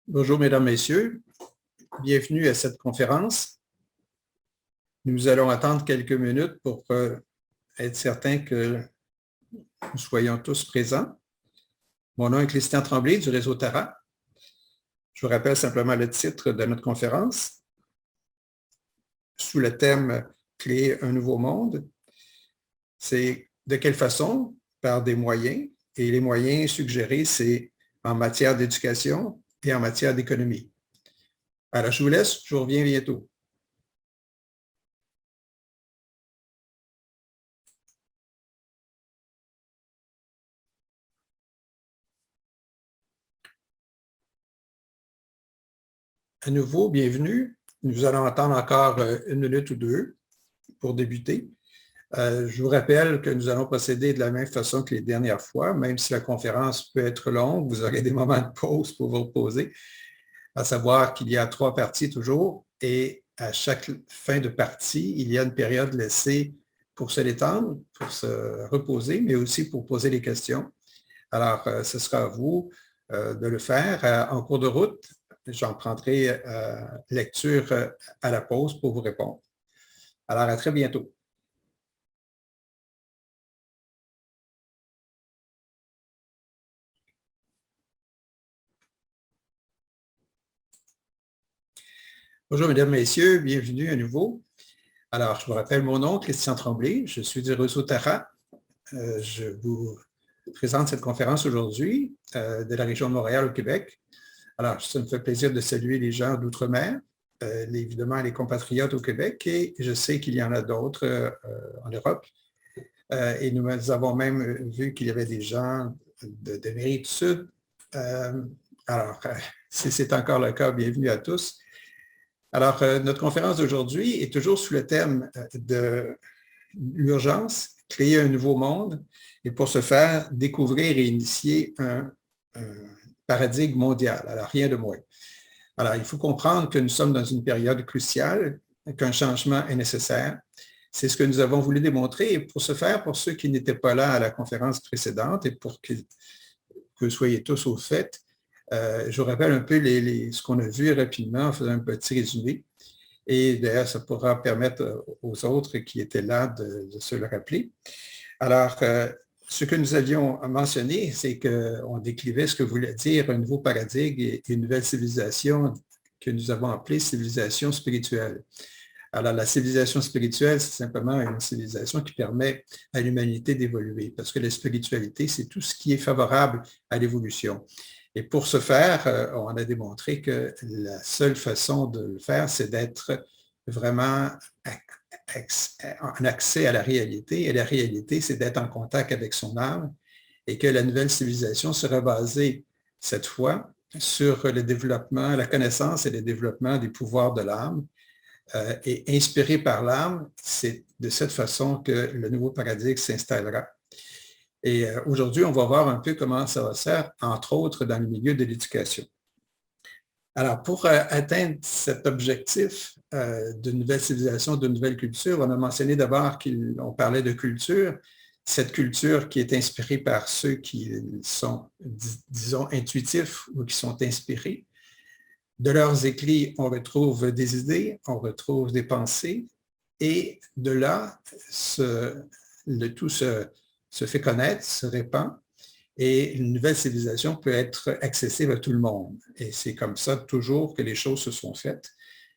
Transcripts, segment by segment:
Bonjour, mesdames, messieurs. Bienvenue à cette conférence. Nous allons attendre quelques minutes pour être certains que nous soyons tous présents. Mon nom est Christian Tremblay du réseau Tara. Je vous rappelle simplement le titre de notre conférence sous le thème « Créer un nouveau monde ». C'est de quelle façon? Par des moyens. Et les moyens suggérés, c'est en matière d'éducation et en matière d'économie. Alors, je vous laisse, je reviens bientôt. À nouveau, bienvenue. Nous allons attendre encore une minute ou deux pour débuter. Je vous rappelle que nous allons procéder de la même façon que les dernières fois, même si la conférence peut être longue, vous aurez des moments de pause pour vous reposer, à savoir qu'il y a 3 parties toujours, et à chaque fin de partie, il y a une période laissée pour se détendre, pour se reposer, mais aussi pour poser les questions. Alors, ce sera à vous de le faire en cours de route. J'en prendrai lecture à la pause pour vous répondre. Alors, à très bientôt. Bonjour, mesdames, messieurs, bienvenue à nouveau. Alors, je vous rappelle mon nom, Christian Tremblay, je suis du réseau Tara. Je vous présente cette conférence aujourd'hui de la région de Montréal au Québec. Alors, ça me fait plaisir de saluer les gens d'outre-mer, évidemment les compatriotes au Québec, et je sais qu'il y en a d'autres en Europe. Et nous avons même vu qu'il y avait des gens d'Amérique du Sud. Alors, si c'est encore le cas, bienvenue à tous. Alors, notre conférence d'aujourd'hui est toujours sous le thème de l'urgence, créer un nouveau monde, et pour ce faire, découvrir et initier un paradigme mondial. Alors, rien de moins. Alors, il faut comprendre que nous sommes dans une période cruciale, qu'un changement est nécessaire. C'est ce que nous avons voulu démontrer. Et pour ce faire, pour ceux qui n'étaient pas là à la conférence précédente et pour que vous soyez tous au fait, je vous rappelle un peu ce qu'on a vu rapidement en faisant un petit résumé. Et d'ailleurs, ça pourra permettre aux autres qui étaient là de se le rappeler. Alors, ce que nous avions mentionné, c'est qu'on décrivait ce que voulait dire un nouveau paradigme et une nouvelle civilisation que nous avons appelée civilisation spirituelle. Alors, la civilisation spirituelle, c'est simplement une civilisation qui permet à l'humanité d'évoluer, parce que la spiritualité, c'est tout ce qui est favorable à l'évolution. Et pour ce faire, on a démontré que la seule façon de le faire, c'est d'être vraiment en accès à la réalité. Et la réalité, c'est d'être en contact avec son âme et que la nouvelle civilisation sera basée, cette fois, sur le développement, la connaissance et le développement des pouvoirs de l'âme. Et inspiré par l'âme, c'est de cette façon que le nouveau paradigme s'installera. Et aujourd'hui, on va voir un peu comment ça va se faire, entre autres dans le milieu de l'éducation. Alors, pour atteindre cet objectif d'une nouvelle civilisation, d'une nouvelle culture, on a mentionné d'abord qu'on parlait de culture, cette culture qui est inspirée par ceux qui sont, disons, intuitifs ou qui sont inspirés. De leurs écrits, on retrouve des idées, on retrouve des pensées, et de là, tout se fait connaître, se répand, et une nouvelle civilisation peut être accessible à tout le monde. Et c'est comme ça toujours que les choses se sont faites.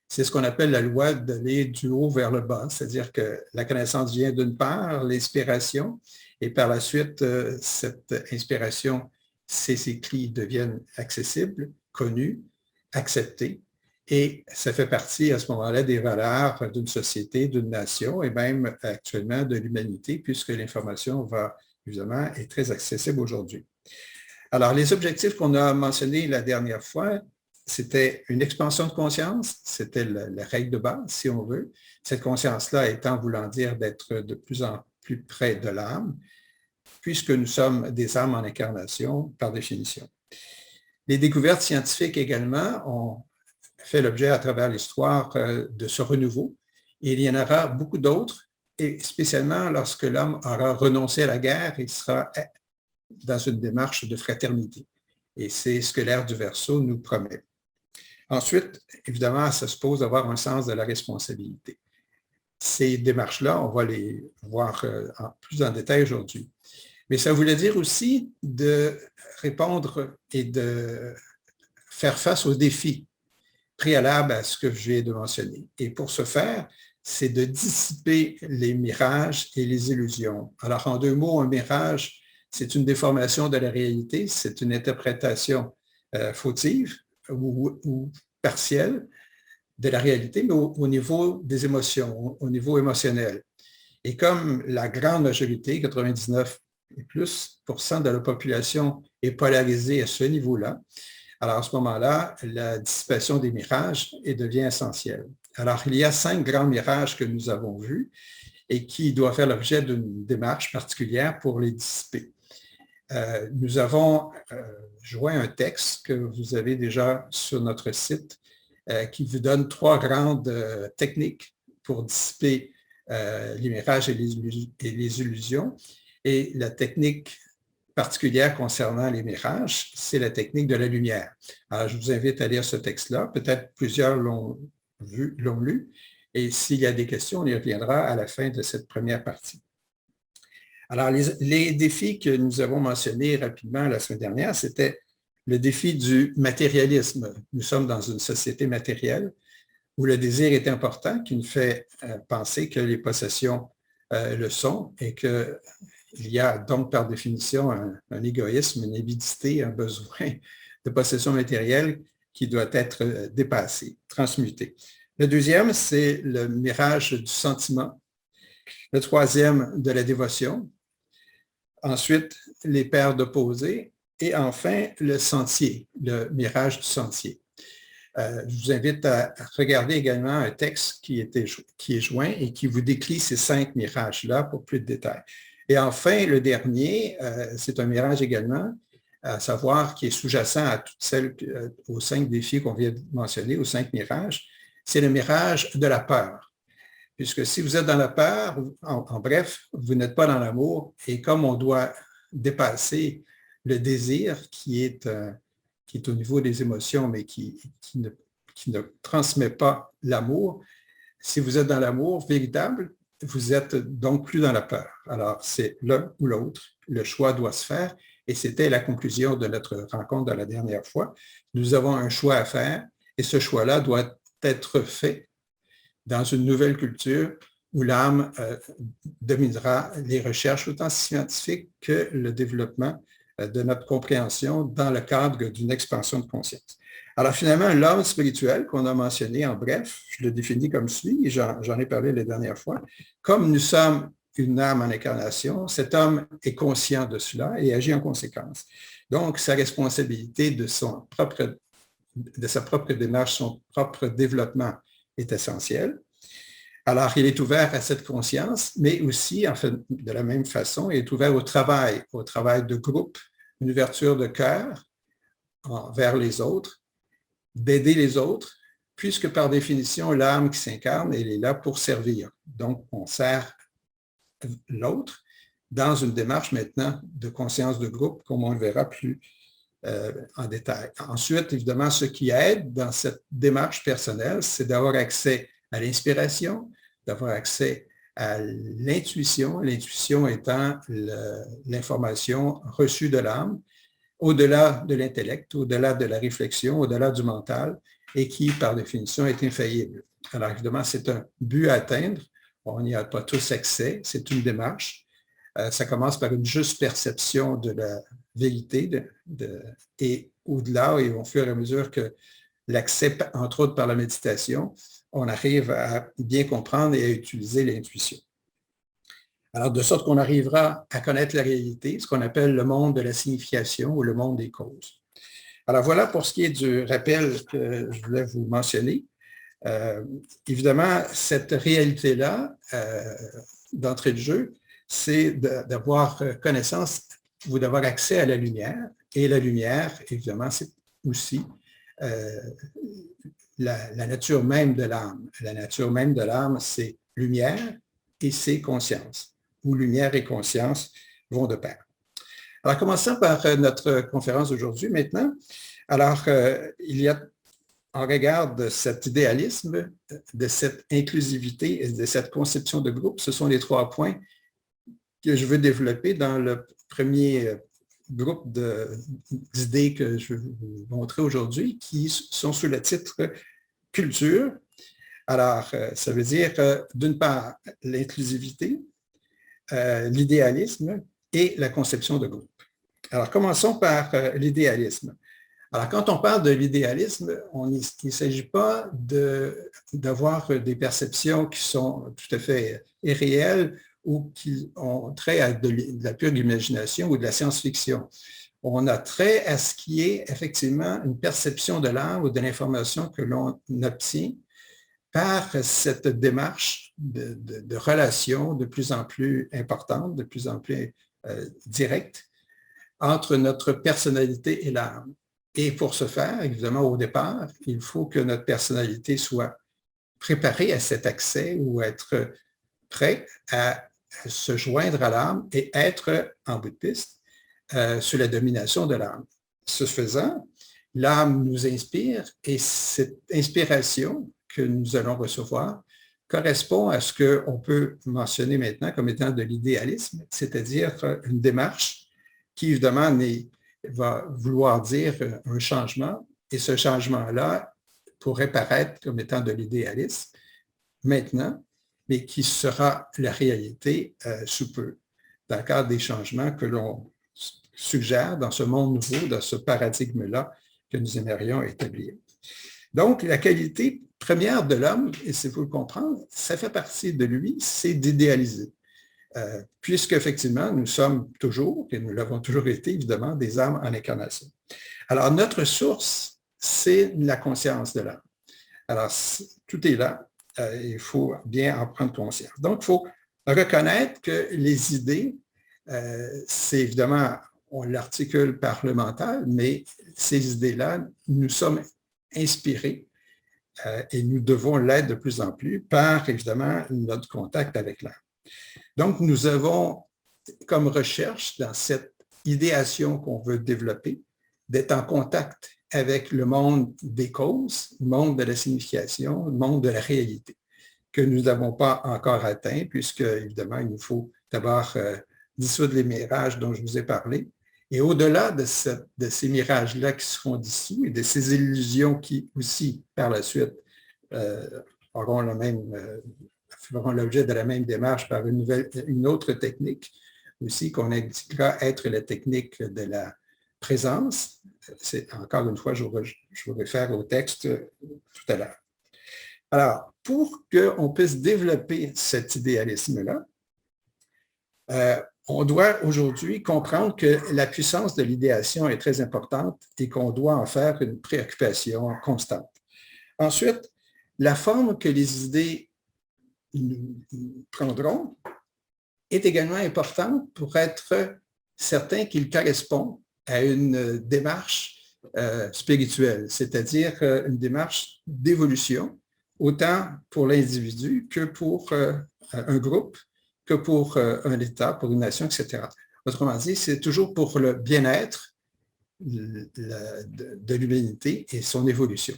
C'est ce qu'on appelle la loi d'aller du haut vers le bas, c'est-à-dire que la connaissance vient d'une part, l'inspiration, et par la suite, cette inspiration, ces écrits deviennent accessibles, connus, acceptés, et ça fait partie à ce moment-là des valeurs d'une société, d'une nation, et même actuellement de l'humanité, puisque l'information va évidemment, est très accessible aujourd'hui. Alors, les objectifs qu'on a mentionnés la dernière fois, c'était une expansion de conscience, c'était la règle de base, si on veut. Cette conscience-là étant voulant dire d'être de plus en plus près de l'âme, puisque nous sommes des âmes en incarnation par définition. Les découvertes scientifiques également ont fait l'objet à travers l'histoire de ce renouveau. Et il y en aura beaucoup d'autres, et spécialement lorsque l'homme aura renoncé à la guerre, il sera dans une démarche de fraternité. Et c'est ce que l'ère du Verseau nous promet. Ensuite, évidemment, ça suppose d'avoir un sens de la responsabilité. Ces démarches-là, on va les voir plus en détail aujourd'hui. Mais ça voulait dire aussi de répondre et de faire face aux défis préalables à ce que je viens de mentionner. Et pour ce faire, c'est de dissiper les mirages et les illusions. Alors, en 2 mots, un mirage, c'est une déformation de la réalité, c'est une interprétation fautive ou partielle de la réalité, mais au niveau des émotions, au niveau émotionnel. Et comme la grande majorité, 99 et plus % de la population est polarisée à ce niveau-là, alors à ce moment-là, la dissipation des mirages devient essentielle. Alors, il y a 5 grands mirages que nous avons vus et qui doivent faire l'objet d'une démarche particulière pour les dissiper. Nous avons joint un texte que vous avez déjà sur notre site qui vous donne 3 grandes techniques pour dissiper les mirages et les illusions. Et la technique particulière concernant les mirages, c'est la technique de la lumière. Alors, je vous invite à lire ce texte-là. Peut-être plusieurs l'ont lu. Et s'il y a des questions, on y reviendra à la fin de cette première partie. Alors, les défis que nous avons mentionnés rapidement la semaine dernière, c'était le défi du matérialisme. Nous sommes dans une société matérielle où le désir est important, qui nous fait penser que les possessions le sont et qu'il y a donc par définition un égoïsme, une avidité, un besoin de possession matérielle qui doit être dépassé, transmuté. Le deuxième, c'est le mirage du sentiment. Le troisième, de la dévotion. Ensuite, les paires d'opposés. Et enfin, le sentier, le mirage du sentier. Je vous invite à regarder également un texte qui est joint et qui vous décrit ces 5 mirages-là pour plus de détails. Et enfin, le dernier, c'est un mirage également, à savoir qui est sous-jacent à toutes celles, aux 5 défis qu'on vient de mentionner, aux 5 mirages, c'est le mirage de la peur. Puisque si vous êtes dans la peur, en bref, vous n'êtes pas dans l'amour, et comme on doit dépasser le désir qui est au niveau des émotions, mais qui ne transmet pas l'amour, si vous êtes dans l'amour véritable, vous êtes donc plus dans la peur. Alors, c'est l'un ou l'autre, le choix doit se faire, et c'était la conclusion de notre rencontre de la dernière fois. Nous avons un choix à faire, et ce choix-là doit être fait dans une nouvelle culture où l'âme dominera les recherches autant scientifiques que le développement de notre compréhension dans le cadre d'une expansion de conscience. Alors finalement, l'homme spirituel qu'on a mentionné en bref, je le définis comme suit, et j'en ai parlé la dernière fois, comme nous sommes une âme en incarnation, cet homme est conscient de cela et agit en conséquence. Donc, sa responsabilité de sa propre démarche, son propre développement est essentiel. Alors, il est ouvert à cette conscience, mais aussi, en fait, de la même façon, il est ouvert au travail de groupe, une ouverture de cœur vers les autres, d'aider les autres, puisque par définition, l'âme qui s'incarne, elle est là pour servir. Donc, on sert l'autre dans une démarche maintenant de conscience de groupe, comme on le verra plus en détail. Ensuite, évidemment, ce qui aide dans cette démarche personnelle, c'est d'avoir accès à l'inspiration, d'avoir accès à l'intuition, l'intuition étant l'information reçue de l'âme, au-delà de l'intellect, au-delà de la réflexion, au-delà du mental, et qui, par définition, est infaillible. Alors, évidemment, c'est un but à atteindre. On n'y a pas tous accès, c'est une démarche. Ça commence par une juste perception de la vérité et au-delà, et au fur et à mesure que l'accès, entre autres par la méditation, on arrive à bien comprendre et à utiliser l'intuition. Alors, de sorte qu'on arrivera à connaître la réalité, ce qu'on appelle le monde de la signification ou le monde des causes. Alors, voilà pour ce qui est du rappel que je voulais vous mentionner. Évidemment, cette réalité-là, d'entrée de jeu, c'est d'avoir connaissance ou d'avoir accès à la lumière. Et la lumière, évidemment, c'est aussi la nature même de l'âme. La nature même de l'âme, c'est lumière et c'est conscience, où lumière et conscience vont de pair. Alors, commençons par notre conférence d'aujourd'hui maintenant. Alors, il y a en regard de cet idéalisme, de cette inclusivité et de cette conception de groupe, ce sont les 3 points que je veux développer dans le premier groupe d'idées que je vais vous montrer aujourd'hui, qui sont sous le titre « Culture ». Alors, ça veut dire, d'une part, l'inclusivité, l'idéalisme et la conception de groupe. Alors, commençons par l'idéalisme. Alors, quand on parle de l'idéalisme, il ne s'agit pas d'avoir des perceptions qui sont tout à fait irréelles ou qui ont trait à de la pure imagination ou de la science-fiction. On a trait à ce qui est effectivement une perception de l'art ou de l'information que l'on obtient par cette démarche de relation de plus en plus importante, de plus en plus directe entre notre personnalité et l'art. Et pour ce faire, évidemment, au départ, il faut que notre personnalité soit préparée à cet accès ou être prêt à se joindre à l'âme et être, en bout de piste, sous la domination de l'âme. Ce faisant, l'âme nous inspire et cette inspiration que nous allons recevoir correspond à ce qu'on peut mentionner maintenant comme étant de l'idéalisme, c'est-à-dire une démarche qui, évidemment, va vouloir dire un changement, et ce changement-là pourrait paraître comme étant de l'idéalisme maintenant, mais qui sera la réalité sous peu, dans le cadre des changements que l'on suggère dans ce monde nouveau, dans ce paradigme-là que nous aimerions établir. Donc, la qualité première de l'homme, et c'est pour le comprendre, ça fait partie de lui, c'est d'idéaliser. Puisqu'effectivement, nous sommes toujours, et nous l'avons toujours été, évidemment, des âmes en incarnation. Alors, notre source, c'est la conscience de l'âme. Alors, tout est là, il faut bien en prendre conscience. Donc, il faut reconnaître que les idées, c'est évidemment, on l'articule par le mental, mais ces idées-là, nous sommes inspirés et nous devons l'être de plus en plus par, évidemment, notre contact avec l'âme. Donc, nous avons comme recherche dans cette idéation qu'on veut développer, d'être en contact avec le monde des causes, le monde de la signification, le monde de la réalité, que nous n'avons pas encore atteint, puisque, évidemment, il nous faut d'abord dissoudre les mirages dont je vous ai parlé. Et au-delà de ces mirages-là qui seront dissous et de ces illusions qui aussi, par la suite, feront l'objet de la même démarche par une autre technique aussi qu'on indiquera être la technique de la présence. C'est, encore une fois, je vous réfère au texte tout à l'heure. Alors, pour qu'on puisse développer cet idéalisme-là, on doit aujourd'hui comprendre que la puissance de l'idéation est très importante et qu'on doit en faire une préoccupation constante. Ensuite, la forme que les idées nous prendront est également importante pour être certain qu'il correspond à une démarche spirituelle, c'est-à-dire une démarche d'évolution, autant pour l'individu que pour un groupe, que pour un État, pour une nation, etc. Autrement dit, c'est toujours pour le bien-être de l'humanité et son évolution.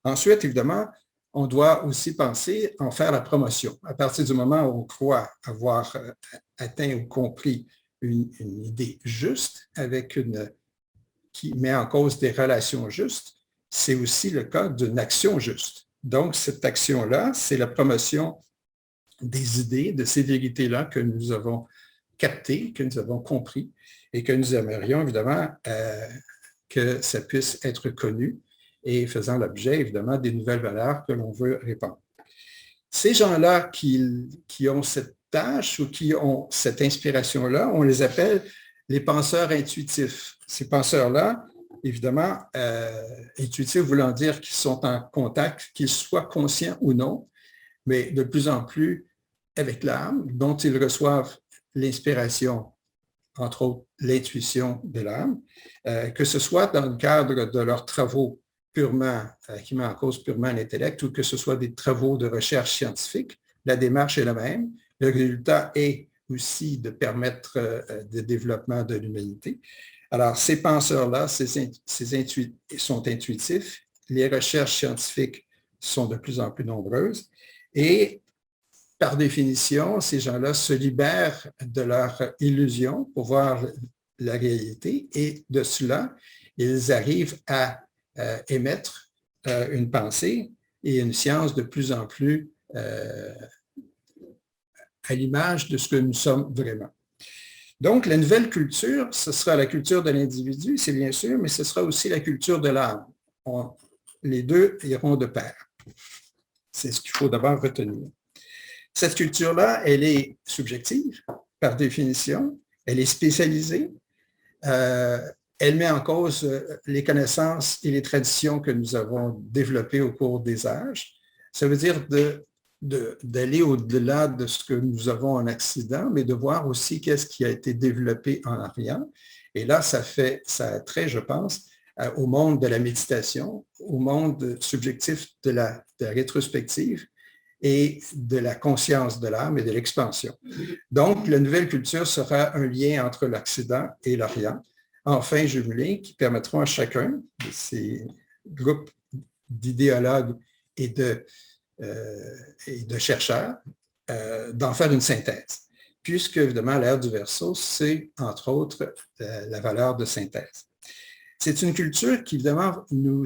Ensuite, évidemment, on doit aussi penser en faire la promotion. À partir du moment où on croit avoir atteint ou compris une idée juste, qui met en cause des relations justes, c'est aussi le cas d'une action juste. Donc, cette action-là, c'est la promotion des idées, de ces vérités-là que nous avons captées, que nous avons compris et que nous aimerions évidemment que ça puisse être connu et faisant l'objet évidemment des nouvelles valeurs que l'on veut répandre. Ces gens-là qui ont cette tâche ou qui ont cette inspiration-là, on les appelle les penseurs intuitifs. Ces penseurs-là, évidemment, intuitifs voulant dire qu'ils sont en contact, qu'ils soient conscients ou non, mais de plus en plus avec l'âme, dont ils reçoivent l'inspiration, entre autres l'intuition de l'âme, que ce soit dans le cadre de leurs travaux purement, qui met en cause purement l'intellect, ou que ce soit des travaux de recherche scientifique, la démarche est la même. Le résultat est aussi de permettre le développement de l'humanité. Alors, ces penseurs-là sont intuitifs. Les recherches scientifiques sont de plus en plus nombreuses. Et par définition, ces gens-là se libèrent de leur illusion pour voir la réalité. Et de cela, ils arrivent à émettre une pensée et une science de plus en plus à l'image de ce que nous sommes vraiment. Donc, la nouvelle culture, ce sera la culture de l'individu, c'est bien sûr, mais ce sera aussi la culture de l'âme. Les deux iront de pair. C'est ce qu'il faut d'abord retenir. Cette culture-là, elle est subjective, par définition, elle est spécialisée, elle met en cause les connaissances et les traditions que nous avons développées au cours des âges. Ça veut dire d'aller au-delà de ce que nous avons en Occident, mais de voir aussi qu'est-ce qui a été développé en Orient. Et là, ça a trait, je pense, au monde de la méditation, au monde subjectif de la rétrospective et de la conscience de l'âme et de l'expansion. Donc, la nouvelle culture sera un lien entre l'Occident et l'Orient, enfin jumelés, qui permettront à chacun de ces groupes d'idéologues et de chercheurs d'en faire une synthèse, puisque, évidemment, l'ère du Verseau, c'est, entre autres, la valeur de synthèse. C'est une culture qui, évidemment, nous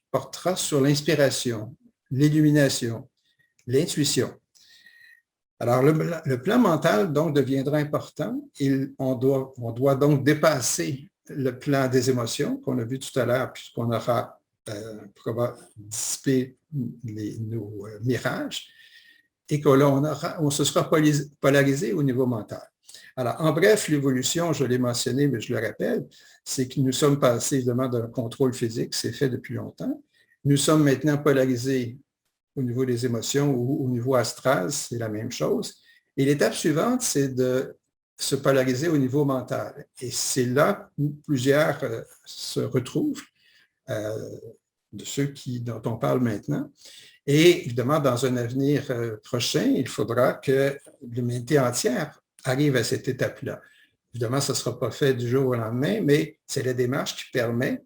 portera sur l'inspiration, l'illumination, l'intuition. Alors, le plan mental, donc, deviendra important. On doit donc dépasser le plan des émotions qu'on a vu tout à l'heure, puisqu'on aura dissipé nos mirages, et qu'on se sera polarisé au niveau mental. Alors, en bref, l'évolution, je l'ai mentionné, mais je le rappelle, c'est que nous sommes passés, évidemment, d'un contrôle physique, c'est fait depuis longtemps. Nous sommes maintenant polarisés au niveau des émotions ou au niveau astral, c'est la même chose. Et l'étape suivante, c'est de se polariser au niveau mental. Et c'est là où plusieurs se retrouvent, de ceux dont on parle maintenant. Et évidemment, dans un avenir prochain, il faudra que l'humanité entière arrive à cette étape-là. Évidemment, ça ne sera pas fait du jour au lendemain, mais c'est la démarche qui permet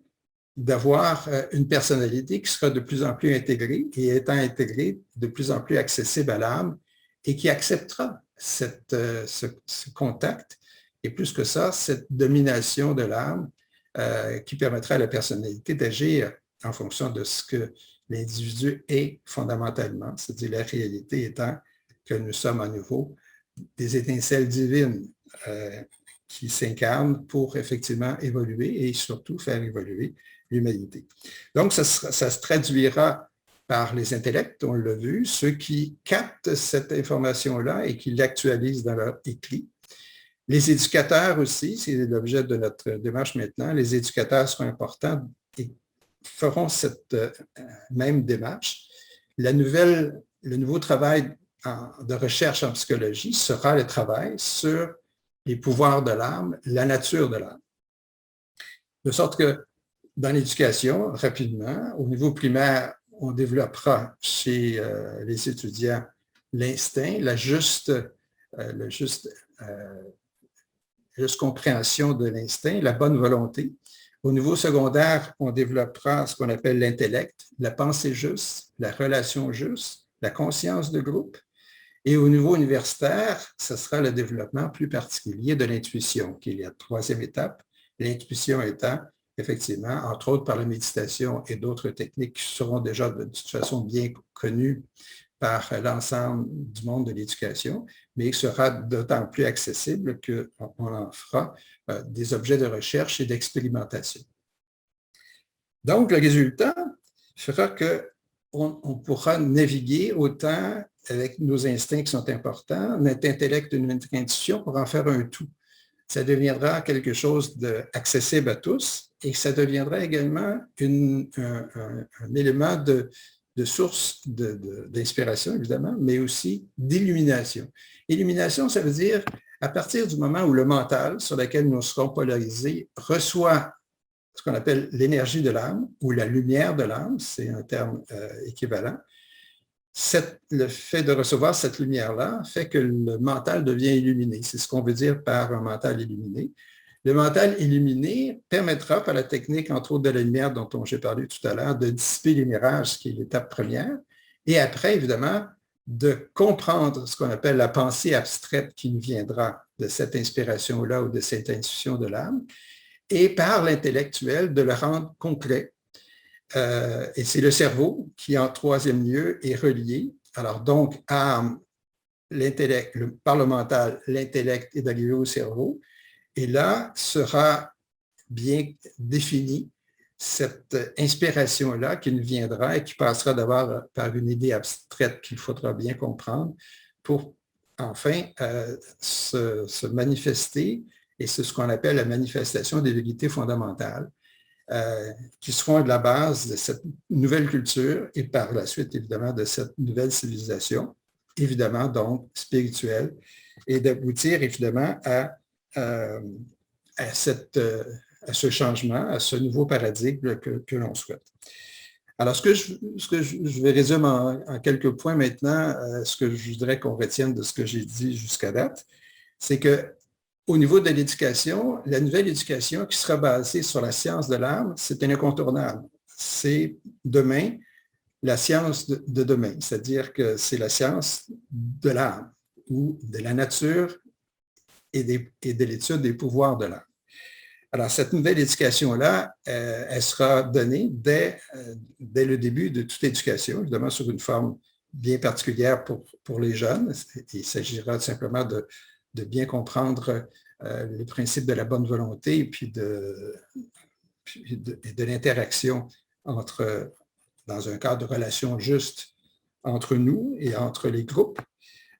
d'avoir une personnalité qui sera de plus en plus intégrée et étant intégrée, de plus en plus accessible à l'âme et qui acceptera ce contact et plus que ça, cette domination de l'âme qui permettra à la personnalité d'agir en fonction de ce que l'individu est fondamentalement, c'est-à-dire la réalité étant que nous sommes à nouveau des étincelles divines qui s'incarnent pour effectivement évoluer et surtout faire évoluer l'humanité. Donc, ça se traduira par les intellects, on l'a vu, ceux qui captent cette information-là et qui l'actualisent dans leur écrit. Les éducateurs aussi, c'est l'objet de notre démarche maintenant, les éducateurs seront importants et feront cette même démarche. Le nouveau travail de recherche en psychologie sera le travail sur les pouvoirs de l'âme, la nature de l'âme. De sorte que dans l'éducation, rapidement, au niveau primaire, on développera chez les étudiants l'instinct, la juste compréhension de l'instinct, la bonne volonté. Au niveau secondaire, on développera ce qu'on appelle l'intellect, la pensée juste, la relation juste, la conscience de groupe. Et au niveau universitaire, ce sera le développement plus particulier de l'intuition, qui est la troisième étape. L'intuition étant, effectivement, entre autres par la méditation et d'autres techniques qui seront déjà de toute façon bien connues par l'ensemble du monde de l'éducation, mais qui sera d'autant plus accessible qu'on en fera des objets de recherche et d'expérimentation. Donc, le résultat fera qu'on pourra naviguer autant avec nos instincts qui sont importants, notre intellect et notre intuition pour en faire un tout. Ça deviendra quelque chose d'accessible à tous et ça deviendra également un élément de source d'inspiration, évidemment, mais aussi d'illumination. Illumination, ça veut dire à partir du moment où le mental, sur lequel nous serons polarisés, reçoit ce qu'on appelle l'énergie de l'âme ou la lumière de l'âme, c'est un terme équivalent. Le fait de recevoir cette lumière-là fait que le mental devient illuminé. C'est ce qu'on veut dire par un mental illuminé. Le mental illuminé permettra, par la technique, entre autres de la lumière dont j'ai parlé tout à l'heure, de dissiper les mirages, ce qui est l'étape première, et après, évidemment, de comprendre ce qu'on appelle la pensée abstraite qui nous viendra de cette inspiration-là ou de cette intuition de l'âme, et par l'intellectuel, de le rendre concret. Et c'est le cerveau qui, en troisième lieu, est relié. Alors donc, à l'intellect, par le mental, l'intellect est d'arriver au cerveau. Et là sera bien définie cette inspiration-là qui nous viendra et qui passera d'abord par une idée abstraite qu'il faudra bien comprendre pour enfin se manifester. Et c'est ce qu'on appelle la manifestation des vérités fondamentales qui seront de la base de cette nouvelle culture et par la suite, évidemment, de cette nouvelle civilisation, évidemment, donc spirituelle, et d'aboutir, évidemment, à ce changement, à ce nouveau paradigme que l'on souhaite. Alors, ce que je vais résumer en quelques points maintenant, ce que je voudrais qu'on retienne de ce que j'ai dit jusqu'à date, c'est qu'au niveau de l'éducation, la nouvelle éducation qui sera basée sur la science de l'âme, c'est un incontournable. C'est demain, la science de demain, c'est-à-dire que c'est la science de l'âme ou de la nature et de l'étude des pouvoirs de l'âme. Alors, cette nouvelle éducation-là, elle sera donnée dès le début de toute éducation, évidemment sur une forme bien particulière pour les jeunes. Il s'agira simplement de bien comprendre les principes de la bonne volonté et puis de l'interaction dans un cadre de relation juste entre nous et entre les groupes.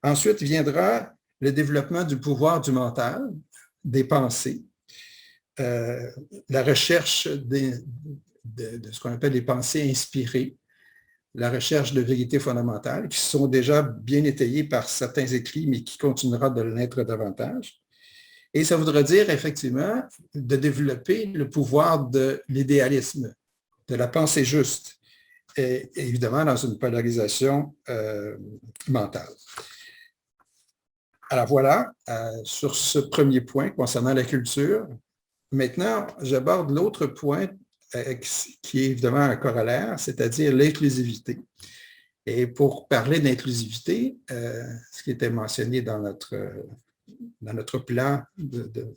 Ensuite viendra le développement du pouvoir du mental, des pensées, la recherche de ce qu'on appelle les pensées inspirées, la recherche de vérités fondamentales qui sont déjà bien étayées par certains écrits, mais qui continuera de l'être davantage. Et ça voudra dire effectivement de développer le pouvoir de l'idéalisme, de la pensée juste, et évidemment dans une polarisation mentale. Alors voilà, sur ce premier point concernant la culture. Maintenant, j'aborde l'autre point qui est évidemment un corollaire, c'est-à-dire l'inclusivité. Et pour parler d'inclusivité, ce qui était mentionné dans notre plan de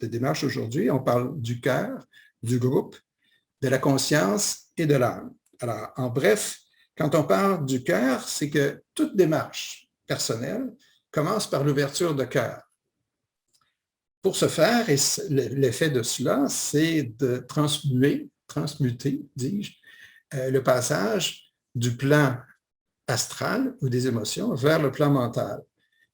démarche aujourd'hui, on parle du cœur, du groupe, de la conscience et de l'âme. Alors, en bref, quand on parle du cœur, c'est que toute démarche personnelle commence par l'ouverture de cœur. Pour ce faire, et l'effet de cela, c'est de transmuter, dis-je, le passage du plan astral ou des émotions vers le plan mental.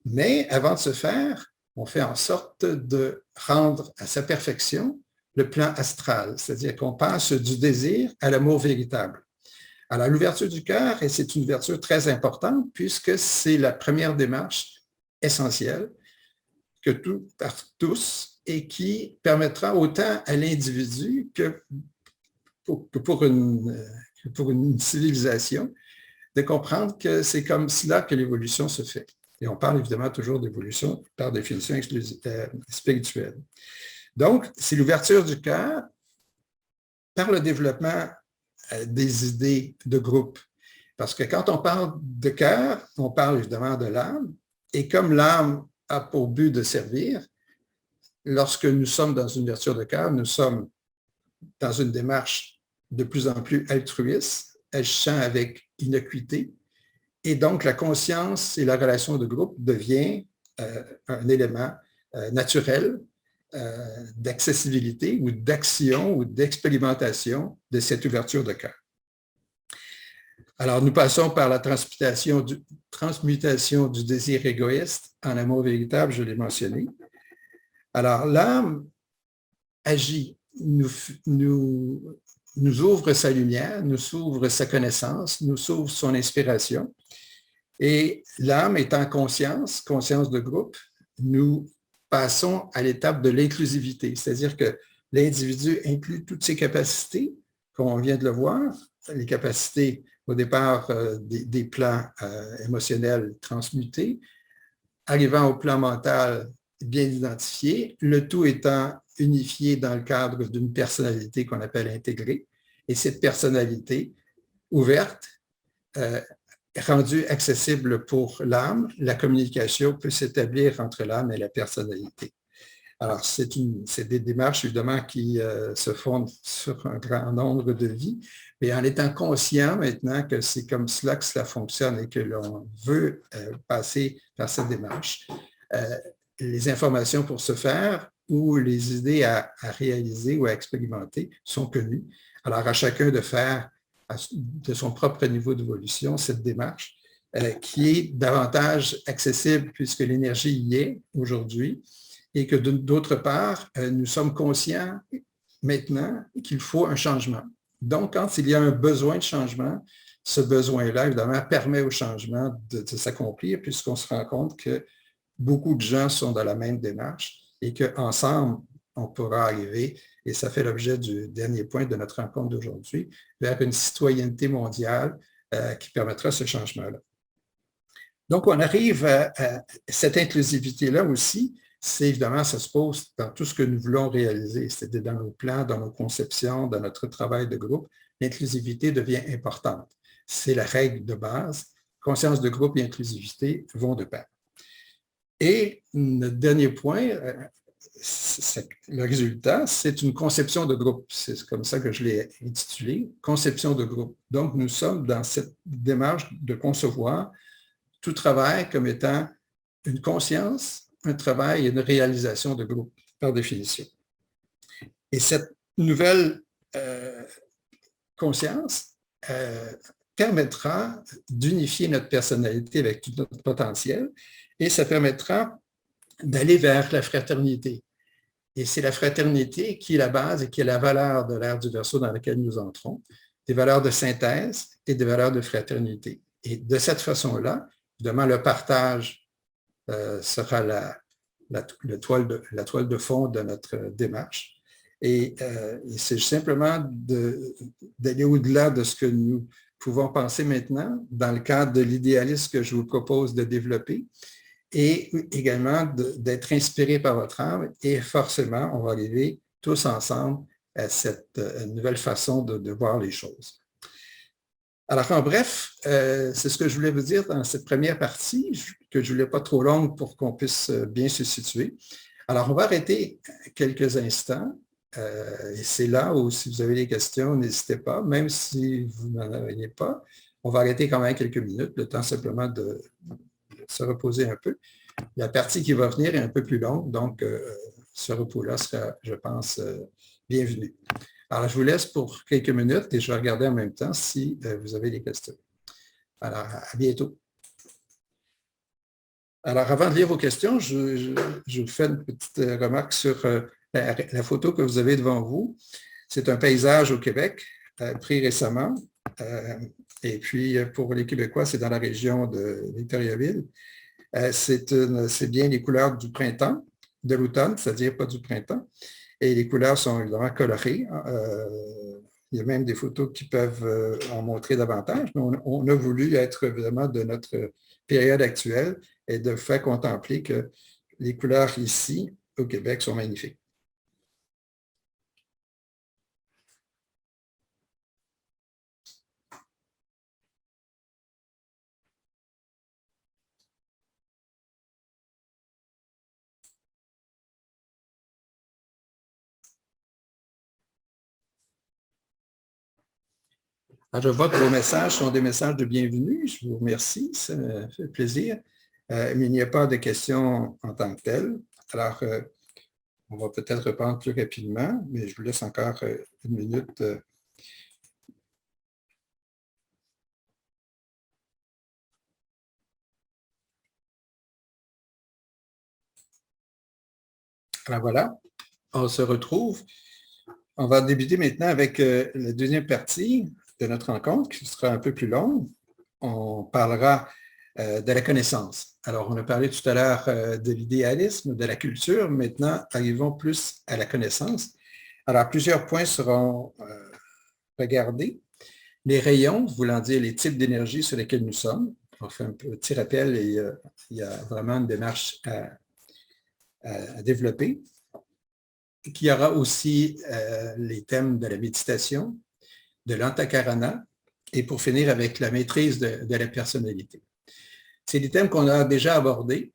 Mais avant de se faire, on fait en sorte de rendre à sa perfection le plan astral, c'est-à-dire qu'on passe du désir à l'amour véritable. Alors, l'ouverture du cœur, et c'est une ouverture très importante puisque c'est la première démarche essentielle que par tous et qui permettra autant à l'individu que pour une civilisation de comprendre que c'est comme cela que l'évolution se fait. Et on parle évidemment toujours d'évolution par définition spirituelle. Donc, c'est l'ouverture du cœur par le développement des idées de groupe. Parce que quand on parle de cœur, on parle évidemment de l'âme. Et comme l'âme a pour but de servir, lorsque nous sommes dans une ouverture de cœur, nous sommes dans une démarche de plus en plus altruiste, agissant avec innocuité. Et donc, la conscience et la relation de groupe devient un élément naturel d'accessibilité ou d'action ou d'expérimentation de cette ouverture de cœur. Alors, nous passons par la transmutation du désir égoïste en amour véritable, je l'ai mentionné. Alors, l'âme agit, nous ouvre sa lumière, nous ouvre sa connaissance, nous ouvre son inspiration. Et l'âme étant conscience de groupe, nous passons à l'étape de l'inclusivité, c'est-à-dire que l'individu inclut toutes ses capacités, comme on vient de le voir, les capacités au départ des plans émotionnels transmutés, arrivant au plan mental bien identifié, le tout étant unifié dans le cadre d'une personnalité qu'on appelle intégrée. Et cette personnalité ouverte, rendue accessible pour l'âme, la communication peut s'établir entre l'âme et la personnalité. Alors, c'est des démarches, évidemment, qui se fondent sur un grand nombre de vies, mais en étant conscient maintenant que c'est comme cela que cela fonctionne et que l'on veut passer par cette démarche, les informations pour ce faire ou les idées à réaliser ou à expérimenter sont connues. Alors, à chacun de faire de son propre niveau d'évolution cette démarche qui est davantage accessible puisque l'énergie y est aujourd'hui et que d'autre part, nous sommes conscients maintenant qu'il faut un changement. Donc, quand il y a un besoin de changement, ce besoin-là, évidemment, permet au changement de s'accomplir puisqu'on se rend compte que beaucoup de gens sont dans la même démarche et qu'ensemble, on pourra arriver, et ça fait l'objet du dernier point de notre rencontre d'aujourd'hui, vers une citoyenneté mondiale qui permettra ce changement-là. Donc, on arrive à cette inclusivité-là aussi, c'est évidemment, ça se pose dans tout ce que nous voulons réaliser, c'est-à-dire dans nos plans, dans nos conceptions, dans notre travail de groupe, l'inclusivité devient importante. C'est la règle de base. Conscience de groupe et inclusivité vont de pair. Et le dernier point, le résultat, c'est une conception de groupe. C'est comme ça que je l'ai intitulé, conception de groupe. Donc, nous sommes dans cette démarche de concevoir tout travail comme étant une conscience, un travail et une réalisation de groupe, par définition. Et cette nouvelle conscience permettra d'unifier notre personnalité avec tout notre potentiel et ça permettra d'aller vers la fraternité. Et c'est la fraternité qui est la base et qui est la valeur de l'ère du Verseau dans laquelle nous entrons, des valeurs de synthèse et des valeurs de fraternité. Et de cette façon-là, évidemment, le partage sera la toile de fond de notre démarche. Et c'est simplement d'aller au-delà de ce que nous pouvons penser maintenant dans le cadre de l'idéalisme que je vous propose de développer et également d'être inspiré par votre âme et forcément, on va arriver tous ensemble à cette nouvelle façon de voir les choses. Alors, en bref, c'est ce que je voulais vous dire dans cette première partie, que je ne voulais pas trop longue pour qu'on puisse bien se situer. Alors, on va arrêter quelques instants. Et c'est là où, si vous avez des questions, n'hésitez pas, même si vous n'en avez pas. On va arrêter quand même quelques minutes, le temps simplement de se reposer un peu. La partie qui va venir est un peu plus longue, donc ce repos-là sera, je pense, bienvenu. Alors, je vous laisse pour quelques minutes et je vais regarder en même temps si vous avez des questions. Alors, à bientôt. Alors, avant de lire vos questions, je vous fais une petite remarque sur la photo que vous avez devant vous. C'est un paysage au Québec, pris récemment. Et puis, pour les Québécois, c'est dans la région de Victoriaville. C'est bien les couleurs du printemps, de l'automne, c'est-à-dire pas du printemps. Et les couleurs sont évidemment colorées. Il y a même des photos qui peuvent en montrer davantage, mais on a voulu être évidemment de notre période actuelle et de faire contempler que les couleurs ici, au Québec, sont magnifiques. Alors, je vois que vos messages sont des messages de bienvenue. Je vous remercie, ça me fait plaisir. Mais il n'y a pas de questions en tant que telles. Alors, on va peut-être reprendre plus rapidement, mais je vous laisse encore une minute. Alors voilà, on se retrouve. On va débuter maintenant avec la deuxième partie de notre rencontre, qui sera un peu plus longue. On parlera de la connaissance. Alors, on a parlé tout à l'heure de l'idéalisme, de la culture. Maintenant, arrivons plus à la connaissance. Alors, plusieurs points seront regardés. Les rayons, voulant dire les types d'énergie sur lesquels nous sommes. On fait un petit rappel et il y a vraiment une démarche à développer, qu'il y aura aussi les thèmes de la méditation, de l'antakarana, et pour finir avec la maîtrise de la personnalité. C'est des thèmes qu'on a déjà abordés,